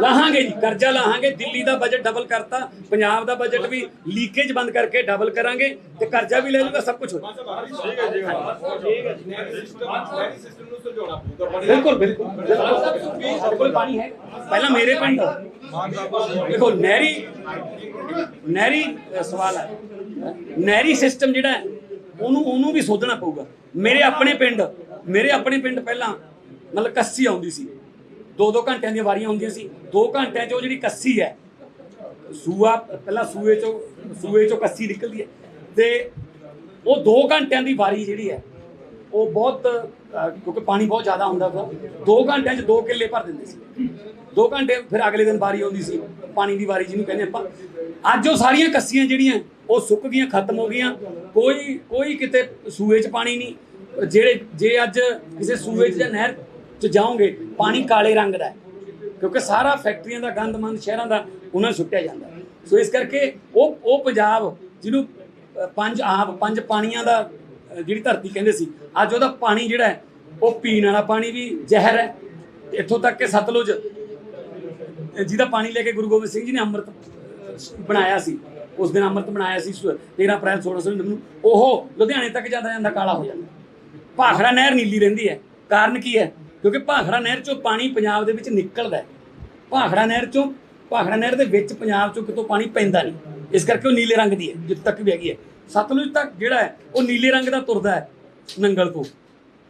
ਲਾਹਾਂਗੇ ਜੀ, ਕਰਜ਼ਾ ਲਾਹਾਂਗੇ, ਦਿੱਲੀ ਦਾ ਬਜਟ ਡਬਲ ਕਰਤਾ, ਪੰਜਾਬ ਦਾ ਬਜਟ ਵੀ ਲੀਕੇਜ ਬੰਦ ਕਰਕੇ ਡਬਲ ਕਰਾਂਗੇ, ਤੇ ਕਰਜ਼ਾ ਵੀ ਲੈ ਜਾਊਗਾ, ਸਭ ਕੁਝ ਹੋ ਜਾਊਗਾ। ਬਿਲਕੁਲ ਬਿਲਕੁਲ ਪਾਣੀ ਹੈ। ਪਹਿਲਾਂ ਮੇਰੇ ਪਿੰਡ ਦੇਖੋ, ਨਹਿਰੀ ਸਵਾਲ ਹੈ, ਨਹਿਰੀ ਸਿਸਟਮ ਜਿਹੜਾ ਹੈ ਉਹਨੂੰ ਵੀ ਸੋਧਣਾ ਪਊਗਾ। ਮੇਰੇ ਆਪਣੇ ਪਿੰਡ ਪਹਿਲਾਂ ਮਤਲਬ ਕੱਸੀ ਆਉਂਦੀ ਸੀ, 2-2 ਘੰਟਿਆਂ ਦੀਆਂ ਵਾਰੀਆਂ ਹੁੰਦੀਆਂ ਸੀ। 2 ਘੰਟਿਆਂ 'ਚ ਉਹ ਜਿਹੜੀ ਕੱਸੀ ਹੈ, ਪਹਿਲਾਂ ਸੂਏ ਚੋਂ ਕੱਸੀ ਨਿਕਲਦੀ ਹੈ, ਤੇ ਉਹ 2 ਘੰਟਿਆਂ ਦੀ ਵਾਰੀ ਜਿਹੜੀ ਹੈ ਉਹ ਬਹੁਤ, ਕਿਉਂਕਿ ਪਾਣੀ ਬਹੁਤ ਜ਼ਿਆਦਾ ਹੁੰਦਾ ਸੀ, 2 ਘੰਟਿਆਂ 'ਚ 2 ਕਿੱਲੇ ਭਰ ਦਿੰਦੇ ਸੀ। 2 ਘੰਟੇ ਫਿਰ ਅਗਲੇ ਦਿਨ ਵਾਰੀ ਆਉਂਦੀ ਸੀ, ਪਾਣੀ ਦੀ ਵਾਰੀ ਜਿਹਨੂੰ ਕਹਿੰਦੇ ਆਪਾਂ। ਅੱਜ ਉਹ ਸਾਰੀਆਂ ਕੱਸੀਆਂ ਜਿਹੜੀਆਂ ਉਹ ਸੁੱਕ ਗਈਆਂ, ਖਤਮ ਹੋ ਗਈਆਂ। ਕੋਈ ਕਿਤੇ ਸੂਏ 'ਚ ਪਾਣੀ ਨਹੀਂ। ਜੇ ਅੱਜ ਕਿਸੇ ਸੂਏ 'ਚ ਜਾਂ ਨਹਿਰ 'ਚ ਜਾਓਗੇ, ਪਾਣੀ ਕਾਲੇ ਰੰਗ ਦਾ ਹੈ, ਕਿਉਂਕਿ ਸਾਰਾ ਫੈਕਟਰੀਆਂ ਦਾ ਗੰਦਮੰਦ ਸ਼ਹਿਰਾਂ ਦਾ ਉਹਨਾਂ ਨੂੰ ਸੁੱਟਿਆ ਜਾਂਦਾ। ਸੋ ਇਸ ਕਰਕੇ ਉਹ ਪੰਜਾਬ ਜਿਹਨੂੰ 5 ਪਾਣੀਆਂ ਦਾ ਜਿਹੜੀ ਧਰਤੀ ਕਹਿੰਦੇ ਸੀ, ਅੱਜ ਉਹਦਾ ਪਾਣੀ ਜਿਹੜਾ ਹੈ ਉਹ ਪੀਣ ਵਾਲਾ ਪਾਣੀ ਵੀ ਜ਼ਹਿਰ ਹੈ। ਇੱਥੋਂ ਤੱਕ ਕਿ ਸਤਲੁਜ ਜਿਹਦਾ ਪਾਣੀ ਲੈ ਕੇ ਗੁਰੂ ਗੋਬਿੰਦ ਸਿੰਘ ਜੀ ਨੇ ਅੰਮ੍ਰਿਤ ਬਣਾਇਆ ਸੀ, ਉਸ ਦਿਨ ਅੰਮ੍ਰਿਤ ਬਣਾਇਆ ਸੀ 13 ਅਪ੍ਰੈਲ 1699 ਨੂੰ, ਉਹ ਲੁਧਿਆਣੇ ਤੱਕ ਜਾਂਦਾ ਕਾਲਾ ਹੋ ਜਾਂਦਾ। ਭਾਖੜਾ ਨਹਿਰ ਨੀਲੀ ਰਹਿੰਦੀ ਹੈ। ਕਾਰਨ ਕੀ ਹੈ? ਕਿਉਂਕਿ ਭਾਖੜਾ ਨਹਿਰ 'ਚੋਂ ਪਾਣੀ ਪੰਜਾਬ ਦੇ ਵਿੱਚ ਨਿਕਲਦਾ ਹੈ। ਭਾਖੜਾ ਨਹਿਰ ਦੇ ਵਿੱਚ ਪੰਜਾਬ 'ਚੋਂ ਕਿਤੋਂ ਪਾਣੀ ਪੈਂਦਾ ਨਹੀਂ, ਇਸ ਕਰਕੇ ਉਹ ਨੀਲੇ ਰੰਗ ਦੀ ਹੈ ਜਿੱਥੇ ਤੱਕ ਵੀ ਹੈਗੀ ਹੈ। ਸਤਲੁਜ ਤੱਕ ਜਿਹੜਾ ਹੈ ਉਹ ਨੀਲੇ ਰੰਗ ਦਾ ਤੁਰਦਾ ਹੈ ਨੰਗਲ ਤੋਂ,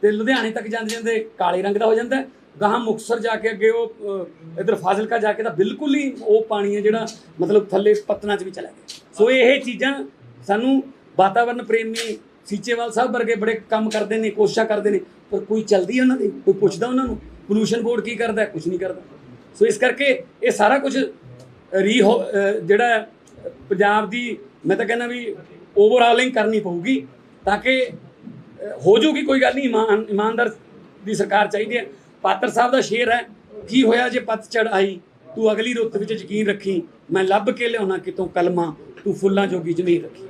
ਤੇ ਲੁਧਿਆਣੇ ਤੱਕ ਜਾਂਦੇ ਕਾਲੇ ਰੰਗ ਦਾ ਹੋ ਜਾਂਦਾ ਹੈ। ਗਾਹਾਂ ਮੁਕਤਸਰ ਜਾ ਕੇ ਅੱਗੇ ਉਹ ਇੱਧਰ ਫਾਜ਼ਿਲਕਾ ਜਾ ਕੇ ਤਾਂ ਬਿਲਕੁਲ ਹੀ ਉਹ ਪਾਣੀ ਹੈ ਜਿਹੜਾ ਮਤਲਬ ਥੱਲੇ ਪੱਤਨਾਂ 'ਚ ਵੀ ਚਲਾ ਗਿਆ। ਸੋ ਇਹ ਚੀਜ਼ਾਂ ਸਾਨੂੰ ਵਾਤਾਵਰਨ ਪ੍ਰੇਮੀ ਸੀਚੇਵਾਲ ਸਾਹਿਬ ਵਰਗੇ ਬੜੇ ਕੰਮ ਕਰਦੇ ਨੇ, ਕੋਸ਼ਿਸ਼ਾਂ ਕਰਦੇ ਨੇ, ਪਰ ਕੋਈ ਚੱਲਦੀ ਉਹਨਾਂ ਦੀ, ਕੋਈ ਪੁੱਛਦਾ ਉਹਨਾਂ ਨੂੰ? ਪੋਲੂਸ਼ਨ ਬੋਰਡ ਕੀ ਕਰਦਾ? ਕੁਝ ਨਹੀਂ ਕਰਦਾ। ਸੋ ਇਸ ਕਰਕੇ ਇਹ ਸਾਰਾ ਕੁਝ ਜਿਹੜਾ ਪੰਜਾਬ ਦੀ, ਮੈਂ ਤਾਂ ਕਹਿੰਦਾ ਵੀ ਓਵਰਆਲਿੰਗ ਕਰਨੀ ਪਊਗੀ, ਤਾਂ ਕਿ ਹੋ ਜੂਗੀ। ਕੋਈ ਗੱਲ ਨਹੀਂ, ਇਮਾਨਦਾਰ ਦੀ ਸਰਕਾਰ ਚਾਹੀਦੀ ਹੈ, ਪਾਤਰ ਸਾਹਿਬ ਦਾ ਸ਼ੇਰ ਹੈ, ਕੀ ਹੋਇਆ ਜੇ ਪਤਝੜ ਆਈ, ਤੂੰ ਅਗਲੀ ਰੁੱਤ ਵਿੱਚ ਯਕੀਨ ਰੱਖੀ, ਮੈਂ ਲੱਭ ਕੇ ਲਿਆਉਣਾ ਕਿਤੋਂ ਕਲਮਾਂ, ਤੂੰ ਫੁੱਲਾਂ ਜੋਗੀ ਜ਼ਮੀਨ ਰੱਖੀ।